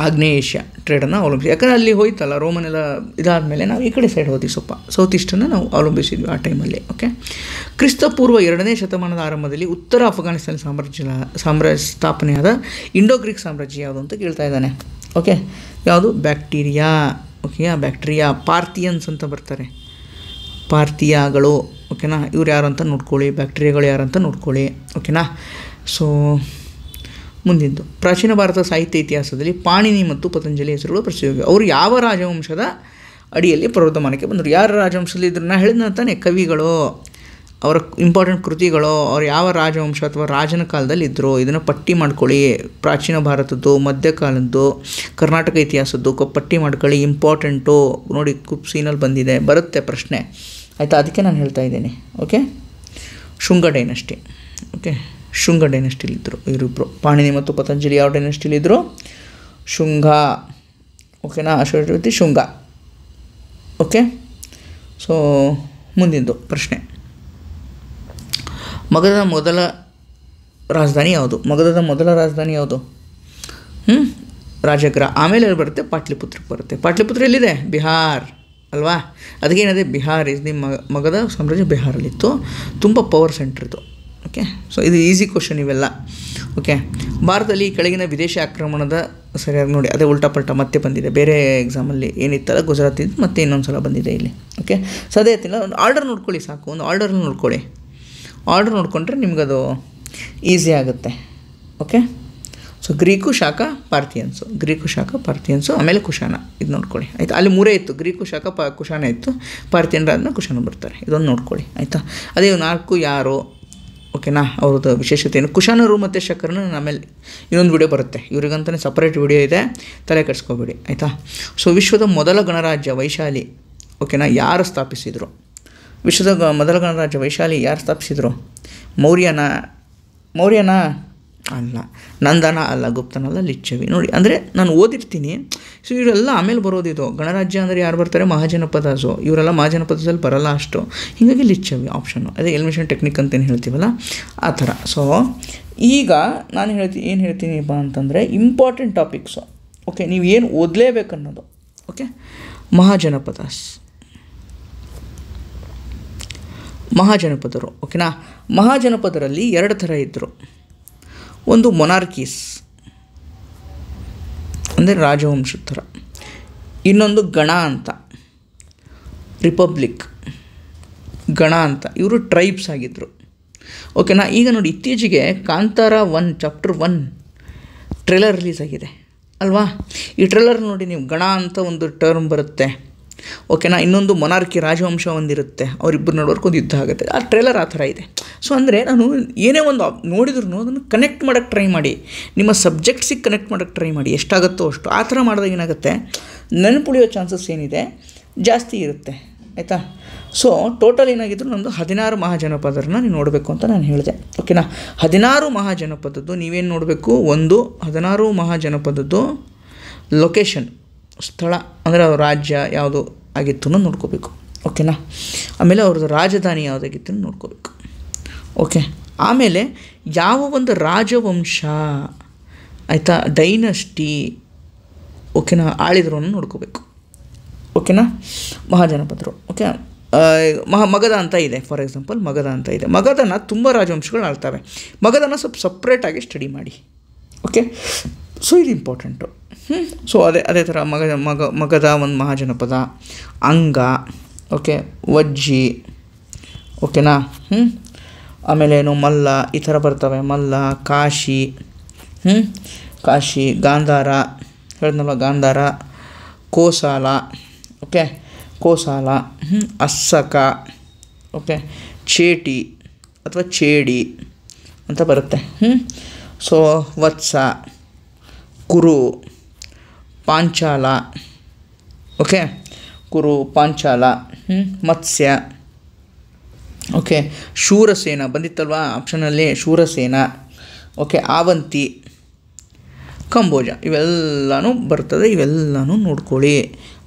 ಆಗ್ನೇಯ ಏಷ್ಯಾ ಟ್ರೇಡನ್ನು ಅವಲಂಬಿಸಿ. ಯಾಕಂದರೆ ಅಲ್ಲಿ ಹೋಯ್ತಲ್ಲ ರೋಮನ್ ಎಲ್ಲ ಇದಾದಮೇಲೆ ನಾವು ಈ ಕಡೆ ಸೈಡ್ ಹೋದ್ವಿ, ಸ್ವಲ್ಪ ಸೌತ್ ಈಸ್ಟನ್ನು ನಾವು ಅವಲಂಬಿಸಿದ್ವಿ ಆ ಟೈಮಲ್ಲಿ. ಓಕೆ, ಕ್ರಿಸ್ತಪೂರ್ವ 2ನೇ ಶತಮಾನದ ಆರಂಭದಲ್ಲಿ ಉತ್ತರ ಅಫ್ಘಾನಿಸ್ತಾನ ಸಾಮ್ರಾಜ್ಯ ಸ್ಥಾಪನೆಯಾದ ಇಂಡೋ ಗ್ರೀಕ್ ಸಾಮ್ರಾಜ್ಯ ಯಾವುದು ಅಂತ ಕೇಳ್ತಾ ಇದ್ದಾನೆ. ಓಕೆ, ಯಾವುದು? ಬ್ಯಾಕ್ಟೀರಿಯಾ. Okay, bacteria. ಪಾರ್ಥಿಯನ್ಸ್ ಅಂತ ಬರ್ತಾರೆ, ಪಾರ್ಥಿಯಾಗಳು. ಓಕೆನಾ? ಇವ್ರು ಯಾರು ಅಂತ ನೋಡ್ಕೊಳ್ಳಿ, ಬ್ಯಾಕ್ಟೀರಿಯಾಗಳು ಯಾರು ಅಂತ ನೋಡ್ಕೊಳ್ಳಿ. ಓಕೆನಾ? ಸೊ ಮುಂದಿಂದು. ಪ್ರಾಚೀನ ಭಾರತ ಸಾಹಿತ್ಯ ಇತಿಹಾಸದಲ್ಲಿ ಪಾಣಿನಿ ಮತ್ತು ಪತಂಜಲಿ ಹೆಸರುಗಳು ಪ್ರಸಿದ್ಧ. ಅವರು ಯಾವ ರಾಜವಂಶದ ಅಡಿಯಲ್ಲಿ ಪ್ರವರ್ಧಮಾನಕ್ಕೆ ಬಂದರು? ಯಾರ ರಾಜವಂಶದಲ್ಲಿ ಇದ್ರು? ನಾನು ಹೇಳಿದ ತಾನೇ, ಕವಿಗಳು, ಅವರ ಇಂಪಾರ್ಟೆಂಟ್ ಕೃತಿಗಳು, ಅವ್ರು ಯಾವ ರಾಜವಂಶ ಅಥವಾ ರಾಜನ ಕಾಲದಲ್ಲಿ ಇದ್ದರು, ಇದನ್ನು ಪಟ್ಟಿ ಮಾಡ್ಕೊಳ್ಳಿ. ಪ್ರಾಚೀನ ಭಾರತದ್ದು, ಮಧ್ಯಕಾಲದ್ದು, ಕರ್ನಾಟಕ ಇತಿಹಾಸದ್ದು ಪಟ್ಟಿ ಮಾಡ್ಕೊಳ್ಳಿ. ಇಂಪಾರ್ಟೆಂಟು ನೋಡಿ, ಕುಪ್ಸೀನಲ್ಲಿ ಬಂದಿದೆ, ಬರುತ್ತೆ ಪ್ರಶ್ನೆ, ಆಯಿತಾ? ಅದಕ್ಕೆ ನಾನು ಹೇಳ್ತಾ ಇದ್ದೀನಿ. Okay, Shunga dynasty. Okay, Shunga ಡೈನಸ್ಟಿಲಿದ್ದರು ಇವರಿಬ್ಬರು. ಪಾಣಿನಿ ಮತ್ತು ಪತಂಜಲಿ ಯಾವ ಡೈನಸ್ಟಿಲಿದ್ದರು? ಶುಂಗ. ಓಕೆನಾ? ಅಶ್ವತಿ ಶುಂಗ. ಓಕೆ, ಸೊ ಮುಂದಿಂದು ಪ್ರಶ್ನೆ. ಮಗಧದ ಮೊದಲ ರಾಜಧಾನಿ ಯಾವುದು? ಮಗಧದ ಮೊದಲ ರಾಜಧಾನಿ ಯಾವುದು? ರಾಜಗೃಹ. ಆಮೇಲೆ ಎಲ್ಲಿ ಬರುತ್ತೆ? ಪಾಟ್ಲಿಪುತ್ರಕ್ಕೆ ಬರುತ್ತೆ. ಪಾಟ್ಲಿಪುತ್ರ ಎಲ್ಲಿದೆ? ಬಿಹಾರ್ ಅಲ್ವಾ? ಅದಕ್ಕೇನಿದೆ? ಬಿಹಾರ್ ಇಸ್ ದಿ ಮಗಧ ಸಾಮ್ರಾಜ್ಯ ಬಿಹಾರಲ್ಲಿತ್ತು. ತುಂಬ ಪವರ್ ಸೆಂಟರ್ ಇದು. ಓಕೆ, ಸೊ ಇದು ಈಸಿ ಕ್ವಶನ್ ಇವೆಲ್ಲ. ಓಕೆ, ಭಾರತದಲ್ಲಿ ಕೆಳಗಿನ ವಿದೇಶಿ ಆಕ್ರಮಣದ ಸರಿಯಾಗಿ ನೋಡಿ, ಅದೇ ಉಲ್ಟಾ ಮತ್ತೆ ಬಂದಿದೆ. ಬೇರೆ ಎಕ್ಸಾಮಲ್ಲಿ ಏನಿತ್ತಲ್ಲ ಗುಜರಾತ್ ಇದ್ದು ಮತ್ತೆ ಇನ್ನೊಂದು ಸಲ ಬಂದಿದೆ ಇಲ್ಲಿ. ಓಕೆ, ಸದ್ಯ ಇತ್ತಿಲ್ಲ, ಒಂದು ಆರ್ಡರ್ ನೋಡ್ಕೊಳ್ಳಿ ಸಾಕು. ಒಂದು ಆರ್ಡರ್ನ ನೋಡ್ಕೊಳ್ಳಿ. ಆರ್ಡರ್ ನೋಡಿಕೊಂಡ್ರೆ ನಿಮಗದು ಈಸಿ ಆಗುತ್ತೆ. ಓಕೆ, ಸೊ ಗ್ರೀಕು, ಶಾಖ, ಪಾರ್ಥಿಯನ್ಸು, ಆಮೇಲೆ ಕುಶಾನ. ಇದು ನೋಡ್ಕೊಳ್ಳಿ, ಆಯಿತಾ? ಅಲ್ಲಿ 3 ಇತ್ತು, ಗ್ರೀಕು, ಶಾಖ, ಕುಶಾನ ಇತ್ತು. ಪಾರ್ಥಿಯನ್ರಾದ್ಮೇಲೆ ಕುಶಾನ ಬರ್ತಾರೆ. ಇದೊಂದು ನೋಡ್ಕೊಳ್ಳಿ, ಆಯಿತಾ? ಅದೇ 4 ಯಾರು? ಓಕೆನಾ? ಅವ್ರದ್ದು ವಿಶೇಷತೆ ಏನು? ಕುಶಾನರು ಮತ್ತು ಶಕರನ್ನು ಆಮೇಲೆ ಇನ್ನೊಂದು ವಿಡಿಯೋ ಬರುತ್ತೆ, ಇವ್ರಿಗಂತಲೇ ಸಪ್ರೇಟ್ ವಿಡಿಯೋ ಇದೆ, ತಲೆ ಕೆಡಿಸ್ಕೋಬೇಡಿ, ಆಯಿತಾ? ಸೊ ವಿಶ್ವದ ಮೊದಲ ಗಣರಾಜ್ಯ ವೈಶಾಲಿ, ಓಕೆನಾ, ಯಾರು ಸ್ಥಾಪಿಸಿದರು? ವಿಶ್ವದ ಮೊದಲ ಗಣರಾಜ್ಯ ವೈಶಾಲಿ ಯಾರು ಸ್ಥಾಪಿಸಿದರು? ಮೌರ್ಯನಾ? ಅಲ್ಲ. ನಂದನ ಅಲ್ಲ, ಗುಪ್ತನಲ್ಲ, ಲಿಚ್ಛವಿ. ನೋಡಿ, ಅಂದರೆ ನಾನು ಓದಿರ್ತೀನಿ. ಸೊ ಇವರೆಲ್ಲ ಆಮೇಲೆ ಬರೋದಿದು. ಗಣರಾಜ್ಯ ಅಂದರೆ ಯಾರು ಬರ್ತಾರೆ? ಮಹಾಜನಪದ. ಸೊ ಇವರೆಲ್ಲ ಮಹಾಜನಪದದಲ್ಲಿ ಬರಲ್ಲ ಅಷ್ಟು. ಹೀಗಾಗಿ ಲಿಚ್ಛವಿ ಆಪ್ಷನ್ನು. ಅದೇ ಎಲಿಮಿನೇಷನ್ ಟೆಕ್ನಿಕ್ ಅಂತೇನು ಹೇಳ್ತೀವಲ್ಲ ಆ ಥರ. ಸೊ ಈಗ ನಾನು ಏನು ಹೇಳ್ತೀನಿಪ್ಪ ಅಂತಂದರೆ ಇಂಪಾರ್ಟೆಂಟ್ ಟಾಪಿಕ್ಸು. ಓಕೆ, ನೀವು ಏನು ಓದಲೇಬೇಕನ್ನೋದು. ಓಕೆ, ಮಹಾಜನಪದರು. ಓಕೆನಾ? ಮಹಾಜನಪದರಲ್ಲಿ 2 ಥರ ಇದ್ದರು. ಒಂದು ಮೊನಾರ್ಕೀಸ್ ಅಂದರೆ ರಾಜವಂಶದ ಥರ, ಇನ್ನೊಂದು ಗಣ ಅಂತ, ರಿಪಬ್ಲಿಕ್, ಗಣ ಅಂತ. ಇವರು ಟ್ರೈಬ್ಸ್ ಆಗಿದ್ದರು. ಓಕೆನಾ? ಈಗ ನೋಡಿ, ಇತ್ತೀಚೆಗೆ ಕಾಂತಾರ 1 ಚಾಪ್ಟರ್ 1 ಟ್ರೇಲರ್ ರಿಲೀಸ್ ಆಗಿದೆ ಅಲ್ವಾ? ಈ ಟ್ರೇಲರ್ ನೋಡಿ ನೀವು, ಗಣ ಅಂತ ಒಂದು ಟರ್ಮ್ ಬರುತ್ತೆ. ಓಕೆನಾ? ಇನ್ನೊಂದು ಮೊನಾರ್ಕಿ, ರಾಜವಂಶ ಒಂದಿರುತ್ತೆ. ಅವರಿಬ್ಬರು ನಡುವರ್ಗೆ ಒಂದು ಯುದ್ಧ ಆಗುತ್ತೆ. ಆ ಟ್ರೇಲರ್ ಆ ಥರ ಇದೆ. ಸೊ ಅಂದರೆ ನಾನು ಏನೇ ಒಂದು ನೋಡಿದ್ರು ಅದನ್ನು ಕನೆಕ್ಟ್ ಮಾಡೋಕ್ಕೆ ಟ್ರೈ ಮಾಡಿ, ನಿಮ್ಮ ಸಬ್ಜೆಕ್ಟ್ಸಿಗೆ ಕನೆಕ್ಟ್ ಮಾಡೋಕ್ಕೆ ಟ್ರೈ ಮಾಡಿ, ಎಷ್ಟಾಗುತ್ತೋ ಅಷ್ಟು. ಆ ಥರ ಮಾಡಿದಾಗ ಏನಾಗುತ್ತೆ, ನೆನಪುಳಿಯೋ ಚಾನ್ಸಸ್ ಏನಿದೆ ಜಾಸ್ತಿ ಇರುತ್ತೆ. ಆಯಿತಾ? ಸೊ ಟೋಟಲ್ ಏನಾಗಿದ್ರು ನಮ್ಮದು 16 ಮಹಾಜನಪದರನ್ನ ನೀವು ನೋಡಬೇಕು ಅಂತ ನಾನು ಹೇಳಿದೆ. ಓಕೆನಾ? 16 ಮಹಾಜನಪದದ್ದು ನೀವೇನು ನೋಡಬೇಕು? ಒಂದು 16 ಮಹಾಜನಪದದ್ದು ಲೊಕೇಶನ್, ಸ್ಥಳ, ಅಂದರೆ ಅವ್ರ ರಾಜ್ಯ ಯಾವುದು ಆಗಿತ್ತು ಅನ್ನೋದು ನೋಡ್ಕೋಬೇಕು. ಓಕೆನಾ? ಆಮೇಲೆ ಅವ್ರದ್ದು ರಾಜಧಾನಿ ಯಾವುದಾಗಿತ್ತು ಅಂತ ನೋಡ್ಕೋಬೇಕು. ಓಕೆ, ಆಮೇಲೆ ಯಾವ ಒಂದು ರಾಜವಂಶ, ಆಯಿತಾ, ಡೈನಸ್ಟಿ, ಓಕೆನಾ, ಆಳಿದ್ರು ಅನ್ನೋ ನೋಡ್ಕೋಬೇಕು. ಓಕೆನಾ? ಮಹಾಜನಪದರು. ಓಕೆ, ಮಗಧ ಅಂತ ಇದೆ. ಫಾರ್ ಎಕ್ಸಾಂಪಲ್ ಮಗಧ ಅಂತ ಇದೆ. ಮಗಧನ ತುಂಬ ರಾಜವಂಶಗಳು ಆಳ್ತವೆ. ಮಗಧನ ಸ್ವಲ್ಪ ಸಪ್ರೇಟಾಗಿ ಸ್ಟಡಿ ಮಾಡಿ. ಓಕೆ, ಸೊ ಇದು ಇಂಪಾರ್ಟೆಂಟು. ಸೊ ಅದೇ ಥರ ಮಗಧ ಒಂದು ಮಹಾಜನಪದ. ಅಂಗ, ಓಕೆ, ವಜ್ಜಿ, ಓಕೆನಾ, ಆಮೇಲೇನು ಮಲ್ಲ, ಈ ಥರ ಬರ್ತವೆ. ಮಲ್ಲ, ಕಾಶಿ, ಗಾಂಧಾರ ಹೇಳಿದ್ನಲ್ವ, ಗಾಂಧಾರ, ಕೋಸಾಲ, ಓಕೆ, ಕೋಸಾಲ, ಅಸ್ಸಕ, ಓಕೆ, ಚೇಟಿ ಅಥವಾ ಚೇಡಿ ಅಂತ ಬರುತ್ತೆ. ಸೊ ವತ್ಸ, ಕುರು, ಪಾಂಚಾಲ, ಓಕೆ, ಕುರು, ಪಾಂಚಾಲ, ಮತ್ಸ್ಯ, ಓಕೆ, ಶೂರಸೇನ ಬಂದಿತ್ತಲ್ವಾ ಆಪ್ಷನಲ್ಲಿ, ಶೂರಸೇನ, ಓಕೆ, ಆವಂತಿ, ಕಂಬೋಜ, ಇವೆಲ್ಲನೂ ಬರ್ತದೆ. ಇವೆಲ್ಲನೂ ನೋಡ್ಕೊಳ್ಳಿ.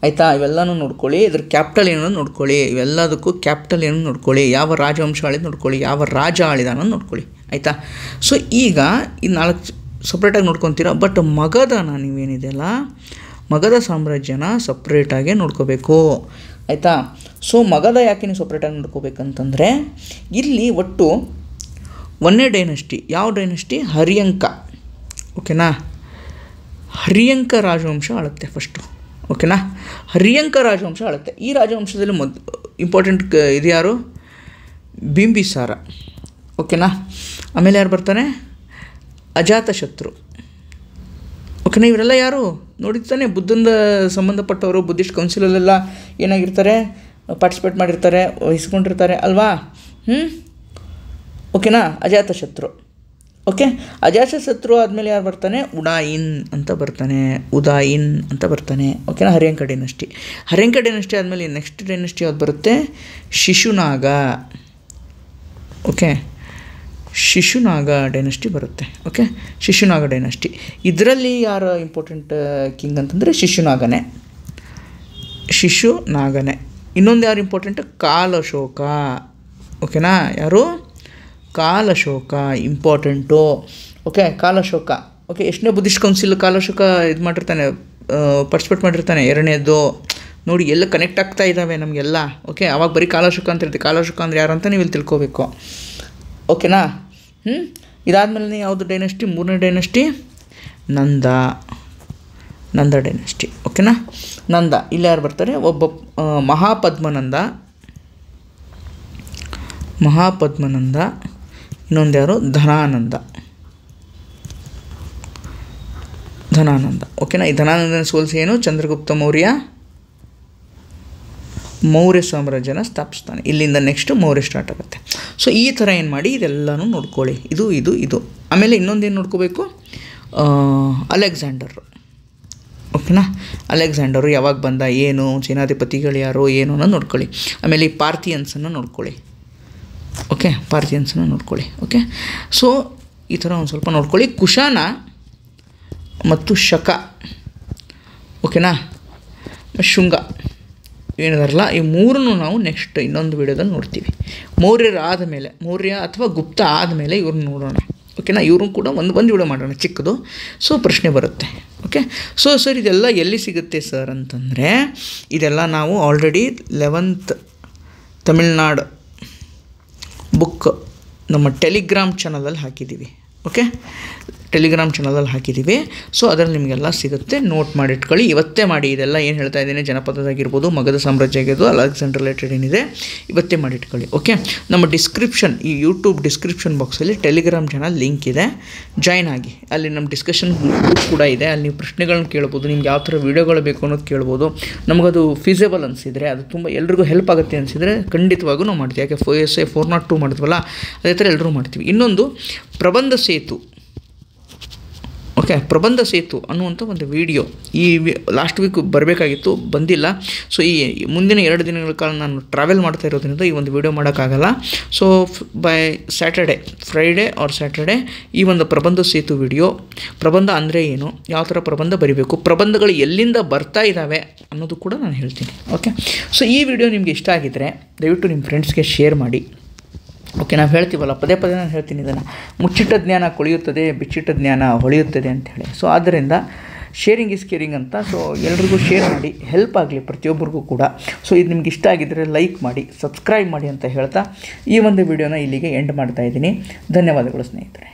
ಆಯಿತಾ? ಇವೆಲ್ಲನೂ ನೋಡ್ಕೊಳ್ಳಿ. ಇದ್ರ ಕ್ಯಾಪಿಟಲ್ ಏನೋ ನೋಡ್ಕೊಳ್ಳಿ. ಇವೆಲ್ಲದಕ್ಕೂ ಕ್ಯಾಪಿಟಲ್ ಏನೋ ನೋಡ್ಕೊಳ್ಳಿ. ಯಾವ ರಾಜವಂಶ ಆಳಿದ ನೋಡ್ಕೊಳ್ಳಿ, ಯಾವ ರಾಜ ಆಳಿದಾನ ನೋಡ್ಕೊಳ್ಳಿ. ಆಯಿತಾ? ಸೊ ಈಗ ಈ 4 ಸಪ್ರೇಟಾಗಿ ನೋಡ್ಕೊತೀರಾ. ಬಟ್ ಮಗಧನ ನೀವೇನಿದೆಯಲ್ಲ, ಮಗಧ ಸಾಮ್ರಾಜ್ಯನ ಸಪ್ರೇಟಾಗೇ ನೋಡ್ಕೋಬೇಕು. ಆಯಿತಾ? ಸೊ ಮಗಧ ಯಾಕೆ ನೀವು ಸಪ್ರೇಟಾಗಿ ನೋಡ್ಕೋಬೇಕಂತಂದರೆ, ಇಲ್ಲಿ ಒಟ್ಟು 1ನೇ ಡೈನಸ್ಟಿ. ಯಾವ ಡೈನಸ್ಟಿ? ಹರ್ಯಂಕ. ಓಕೆನಾ? ಹರ್ಯಂಕ ರಾಜವಂಶ ಆಳುತ್ತೆ ಫಸ್ಟು. ಓಕೆನಾ? ಹರ್ಯಂಕ ರಾಜವಂಶ ಆಳುತ್ತೆ. ಈ ರಾಜವಂಶದಲ್ಲಿ ಇಂಪಾರ್ಟೆಂಟ್ ಇದು ಯಾರು? ಬಿಂಬಿಸಾರ. ಓಕೆನಾ? ಆಮೇಲೆ ಯಾರು ಬರ್ತಾನೆ? ಅಜಾತಶತ್ರು. ಓಕೆನಾ? ಇವರೆಲ್ಲ ಯಾರು ನೋಡಿರ್ತಾನೆ? ಬುದ್ಧನ ಸಂಬಂಧಪಟ್ಟವರು. ಬುದ್ಧಿಸ್ಟ್ ಕೌನ್ಸಿಲಲ್ಲೆಲ್ಲ ಏನಾಗಿರ್ತಾರೆ? ಪಾರ್ಟಿಸಿಪೇಟ್ ಮಾಡಿರ್ತಾರೆ, ವಹಿಸ್ಕೊಂಡಿರ್ತಾರೆ ಅಲ್ವಾ? ಓಕೆನಾ? ಅಜಾತಶತ್ರು. ಓಕೆ, ಅಜಾತಶತ್ರು ಆದಮೇಲೆ ಯಾರು ಬರ್ತಾನೆ? ಉದಾಯಿನ್ ಅಂತ ಬರ್ತಾನೆ. ಓಕೆನಾ? ಹರ್ಯಂಕ ಡೈನಸ್ಟಿ. ಹರ್ಯಂಕ ಡೈನಸ್ಟಿ ಆದಮೇಲೆ ನೆಕ್ಸ್ಟ್ ಡೈನಸ್ಟಿ ಯಾವ್ದು ಬರುತ್ತೆ? ಶಿಶುನಾಗ. ಓಕೆ, ಶಿಶುನಾಗ ಡೈನಸ್ಟಿ ಬರುತ್ತೆ. Okay, Shishunaga dynasty. ಇದರಲ್ಲಿ ಯಾರು ಇಂಪಾರ್ಟೆಂಟ್ ಕಿಂಗ್ ಅಂತಂದರೆ ಶಿಶುನಾಗನೇ. ಇನ್ನೊಂದು ಯಾರು ಇಂಪಾರ್ಟೆಂಟ್? ಕಾಲಶೋಕ. ಓಕೆನಾ? ಯಾರು? ಕಾಲಶೋಕ ಇಂಪಾರ್ಟೆಂಟು. ಓಕೆ, ಕಾಲಶೋಕ. ಓಕೆ, ಎಷ್ಟನೇ ಬುದ್ಧಿಸ್ಟ್ ಕೌನ್ಸಿಲ್ ಕಾಲಶೋಕ ಇದು ಮಾಡಿರ್ತಾನೆ, ಪಾರ್ಟಿಸಿಪೇಟ್ ಮಾಡಿರ್ತಾನೆ. 2ನೇದು ನೋಡಿ, ಎಲ್ಲ ಕನೆಕ್ಟ್ ಆಗ್ತಾ ಇದ್ದಾವೆ ನಮಗೆಲ್ಲ. ಓಕೆ, ಅವಾಗ ಬರೀ ಕಾಲಶೋಕ ಅಂತ ಇರುತ್ತೆ. ಕಾಲಶೋಕ ಅಂದರೆ ಯಾರು ಅಂತ ನೀವು ಇಲ್ಲಿ ತಿಳ್ಕೋಬೇಕು. ಓಕೆನಾ? ಇದಾದಮೇಲೆ ಯಾವುದು ಡೈನಸ್ಟಿ? 3ನೇ ಡೈನಸ್ಟಿ ನಂದ ಡೈನಸ್ಟಿ. ಓಕೆನಾ? ನಂದ. ಇಲ್ಲಿ ಯಾರು ಬರ್ತಾರೆ? ಒಬ್ಬ ಮಹಾಪದ್ಮನಂದ. ಇನ್ನೊಂದು ಯಾರು? ಧನಾನಂದ. ಓಕೆನಾ? ಈ ಧನಾನಂದನ ಸೋಲಿಸಿ ಏನು? ಚಂದ್ರಗುಪ್ತ ಮೌರ್ಯ ಸಾಮ್ರಾಜ್ಯನ ಸ್ಥಾಪಿಸ್ತಾನೆ. ಇಲ್ಲಿಂದ ನೆಕ್ಸ್ಟ್ ಮೌರ್ಯ ಸ್ಟಾರ್ಟ್ ಆಗುತ್ತೆ. ಸೊ ಈ ಥರ ಏನು ಮಾಡಿ ಇದೆಲ್ಲನೂ ನೋಡ್ಕೊಳ್ಳಿ. ಇದು ಆಮೇಲೆ ಇನ್ನೊಂದೇನು ನೋಡ್ಕೋಬೇಕು? ಅಲೆಕ್ಸಾಂಡರ್. ಓಕೆನಾ? ಅಲೆಕ್ಸಾಂಡರು ಯಾವಾಗ ಬಂದ, ಏನು, ಸೇನಾಧಿಪತಿಗಳು ಯಾರು, ಏನು ಅನ್ನೋದು ನೋಡ್ಕೊಳ್ಳಿ. ಆಮೇಲೆ ಈ ಪಾರ್ಥಿಯನ್ಸನ್ನು ನೋಡ್ಕೊಳ್ಳಿ. Okay, okay. ಸೊ ಈ ಥರ ಒಂದು ಸ್ವಲ್ಪ ನೋಡ್ಕೊಳ್ಳಿ. ಕುಶಾನ ಮತ್ತು ಶಕ, ಓಕೆನಾ, ಶುಂಗ ಏನಿದಾರಲ್ಲ ಈ ಮೂರನ್ನು ನಾವು ನೆಕ್ಸ್ಟ್ ಇನ್ನೊಂದು ವೀಡಿಯೋದಲ್ಲಿ ನೋಡ್ತೀವಿ. ಮೌರ್ಯ ಅಥವಾ ಗುಪ್ತ ಆದಮೇಲೆ ಇವ್ರನ್ನ ನೋಡೋಣ, ಓಕೆನಾ. ಇವರು ಕೂಡ ಒಂದು ವೀಡಿಯೋ ಮಾಡೋಣ ಚಿಕ್ಕದು. ಸೊ ಪ್ರಶ್ನೆ ಬರುತ್ತೆ, ಓಕೆ. ಸೊ ಸರ್ ಇದೆಲ್ಲ ಎಲ್ಲಿ ಸಿಗುತ್ತೆ ಸರ್ ಅಂತಂದರೆ, ಇದೆಲ್ಲ ನಾವು ಆಲ್ರೆಡಿ 11th ತಮಿಳ್ನಾಡು ಬುಕ್ ನಮ್ಮ ಟೆಲಿಗ್ರಾಮ್ ಚಾನಲಲ್ಲಿ ಹಾಕಿದ್ದೀವಿ, ಓಕೆ. ಟೆಲಿಗ್ರಾಮ್ ಚಾನಲಲ್ಲಿ ಹಾಕಿದ್ದೀವಿ. ಸೊ ಅದರಲ್ಲಿ ನಿಮಗೆಲ್ಲ ಸಿಗುತ್ತೆ, ನೋಟ್ ಮಾಡಿಟ್ಕೊಳ್ಳಿ. ಇವತ್ತೇ ಮಾಡಿ, ಇದೆಲ್ಲ ಏನು ಹೇಳ್ತಾ ಇದ್ದೀನಿ, ಜನಪದದಾಗಿರ್ಬೋದು, ಮಗಧ ಸಾಮ್ರಾಜ್ಯ ಆಗಿರ್ಬೋದು, ಅಲೆಕ್ಸಾಂಡರ್ ರಿಲೇಟೆಡ್ ಏನಿದೆ ಇವತ್ತೇ ಮಾಡಿಟ್ಕೊಳ್ಳಿ, ಓಕೆ. ನಮ್ಮ ಡಿಸ್ಕ್ರಿಪ್ಷನ್, ಈ ಯೂಟ್ಯೂಬ್ ಡಿಸ್ಕ್ರಿಪ್ಷನ್ ಬಾಕ್ಸಲ್ಲಿ ಟೆಲಿಗ್ರಾಮ್ ಚಾನಲ್ ಲಿಂಕ್ ಇದೆ, ಜಾಯ್ನ್ ಆಗಿ. ಅಲ್ಲಿ ನಮ್ಮ ಡಿಸ್ಕಷನ್ ಗ್ರೂಪ್ ಕೂಡ ಇದೆ, ಅಲ್ಲಿ ನೀವು ಪ್ರಶ್ನೆಗಳನ್ನ ಕೇಳ್ಬೋದು, ನಿಮ್ಗೆ ಯಾವ ಥರ ವೀಡಿಯೋಗಳು ಬೇಕು ಅನ್ನೋದು ಕೇಳ್ಬೋದು. ನಮಗದು ಫೀಸೇಬಲ್ ಅನಿಸಿದರೆ, ಅದು ತುಂಬ ಎಲ್ರಿಗೂ ಹೆಲ್ಪ್ ಆಗುತ್ತೆ ಅನಿಸಿದರೆ ಖಂಡಿತವಾಗೂ ನಾವು ಮಾಡ್ತೀವಿ. ಯಾಕೆ FOSA 402 ಮಾಡಿದ್ವಲ್ಲ, ಅದೇ ಥರ ಎಲ್ಲರೂ ಮಾಡ್ತೀವಿ. ಇನ್ನೊಂದು ಪ್ರಬಂಧ ಸೇತು, ಓಕೆ, ಪ್ರಬಂಧ ಸೇತು ಅನ್ನುವಂಥ ಒಂದು ವಿಡಿಯೋ ಈ ಲಾಸ್ಟ್ ವೀಕ್ ಬರಬೇಕಾಗಿತ್ತು, ಬಂದಿಲ್ಲ. ಸೊ ಈ ಮುಂದಿನ 2 ದಿನಗಳ ಕಾಲ ನಾನು ಟ್ರಾವೆಲ್ ಮಾಡ್ತಾ ಇರೋದ್ರಿಂದ ಈ ಒಂದು ವಿಡಿಯೋ ಮಾಡೋಕ್ಕಾಗಲ್ಲ. So by Friday or Saturday ಈ ಒಂದು ಪ್ರಬಂಧ ಸೇತು ವಿಡಿಯೋ, ಪ್ರಬಂಧ ಅಂದರೆ ಏನು, ಯಾವ ಥರ ಪ್ರಬಂಧ ಬರೀಬೇಕು, ಪ್ರಬಂಧಗಳು ಎಲ್ಲಿಂದ ಬರ್ತಾ ಇದ್ದಾವೆ ಅನ್ನೋದು ಕೂಡ ನಾನು ಹೇಳ್ತೀನಿ, ಓಕೆ. ಸೊ ಈ ವಿಡಿಯೋ ನಿಮಗೆ ಇಷ್ಟ ಆಗಿದ್ದರೆ ದಯವಿಟ್ಟು ನಿಮ್ಮ ಫ್ರೆಂಡ್ಸ್ಗೆ ಶೇರ್ ಮಾಡಿ, ಓಕೆ. ನಾವು ಹೇಳ್ತೀವಲ್ಲ, ಪದೇ ನಾನು ಹೇಳ್ತೀನಿ ಇದನ್ನು, ಮುಚ್ಚಿಟ್ಟ ಜ್ಞಾನ ಕೊಳೆಯುತ್ತದೆ, ಬಿಚ್ಚಿಟ್ಟ ಜ್ಞಾನ ಹೊಳೆಯುತ್ತದೆ ಅಂಥೇಳಿ. ಸೊ ಆದ್ದರಿಂದ ಶೇರಿಂಗ್ ಈಸ್ ಕೇರಿಂಗ್ ಅಂತ. ಸೊ ಎಲ್ರಿಗೂ ಶೇರ್ ಮಾಡಿ, ಹೆಲ್ಪ್ ಆಗಲಿ ಪ್ರತಿಯೊಬ್ಬರಿಗೂ ಕೂಡ. ಸೊ ಇದು ನಿಮ್ಗೆ ಇಷ್ಟ ಆಗಿದ್ದರೆ ಲೈಕ್ ಮಾಡಿ, ಸಬ್ಸ್ಕ್ರೈಬ್ ಮಾಡಿ ಅಂತ ಹೇಳ್ತಾ ಈ ಒಂದು ವಿಡಿಯೋನ ಇಲ್ಲಿಗೆ ಎಂಡ್ ಮಾಡ್ತಾ ಇದ್ದೀನಿ. ಧನ್ಯವಾದಗಳು ಸ್ನೇಹಿತರೆ.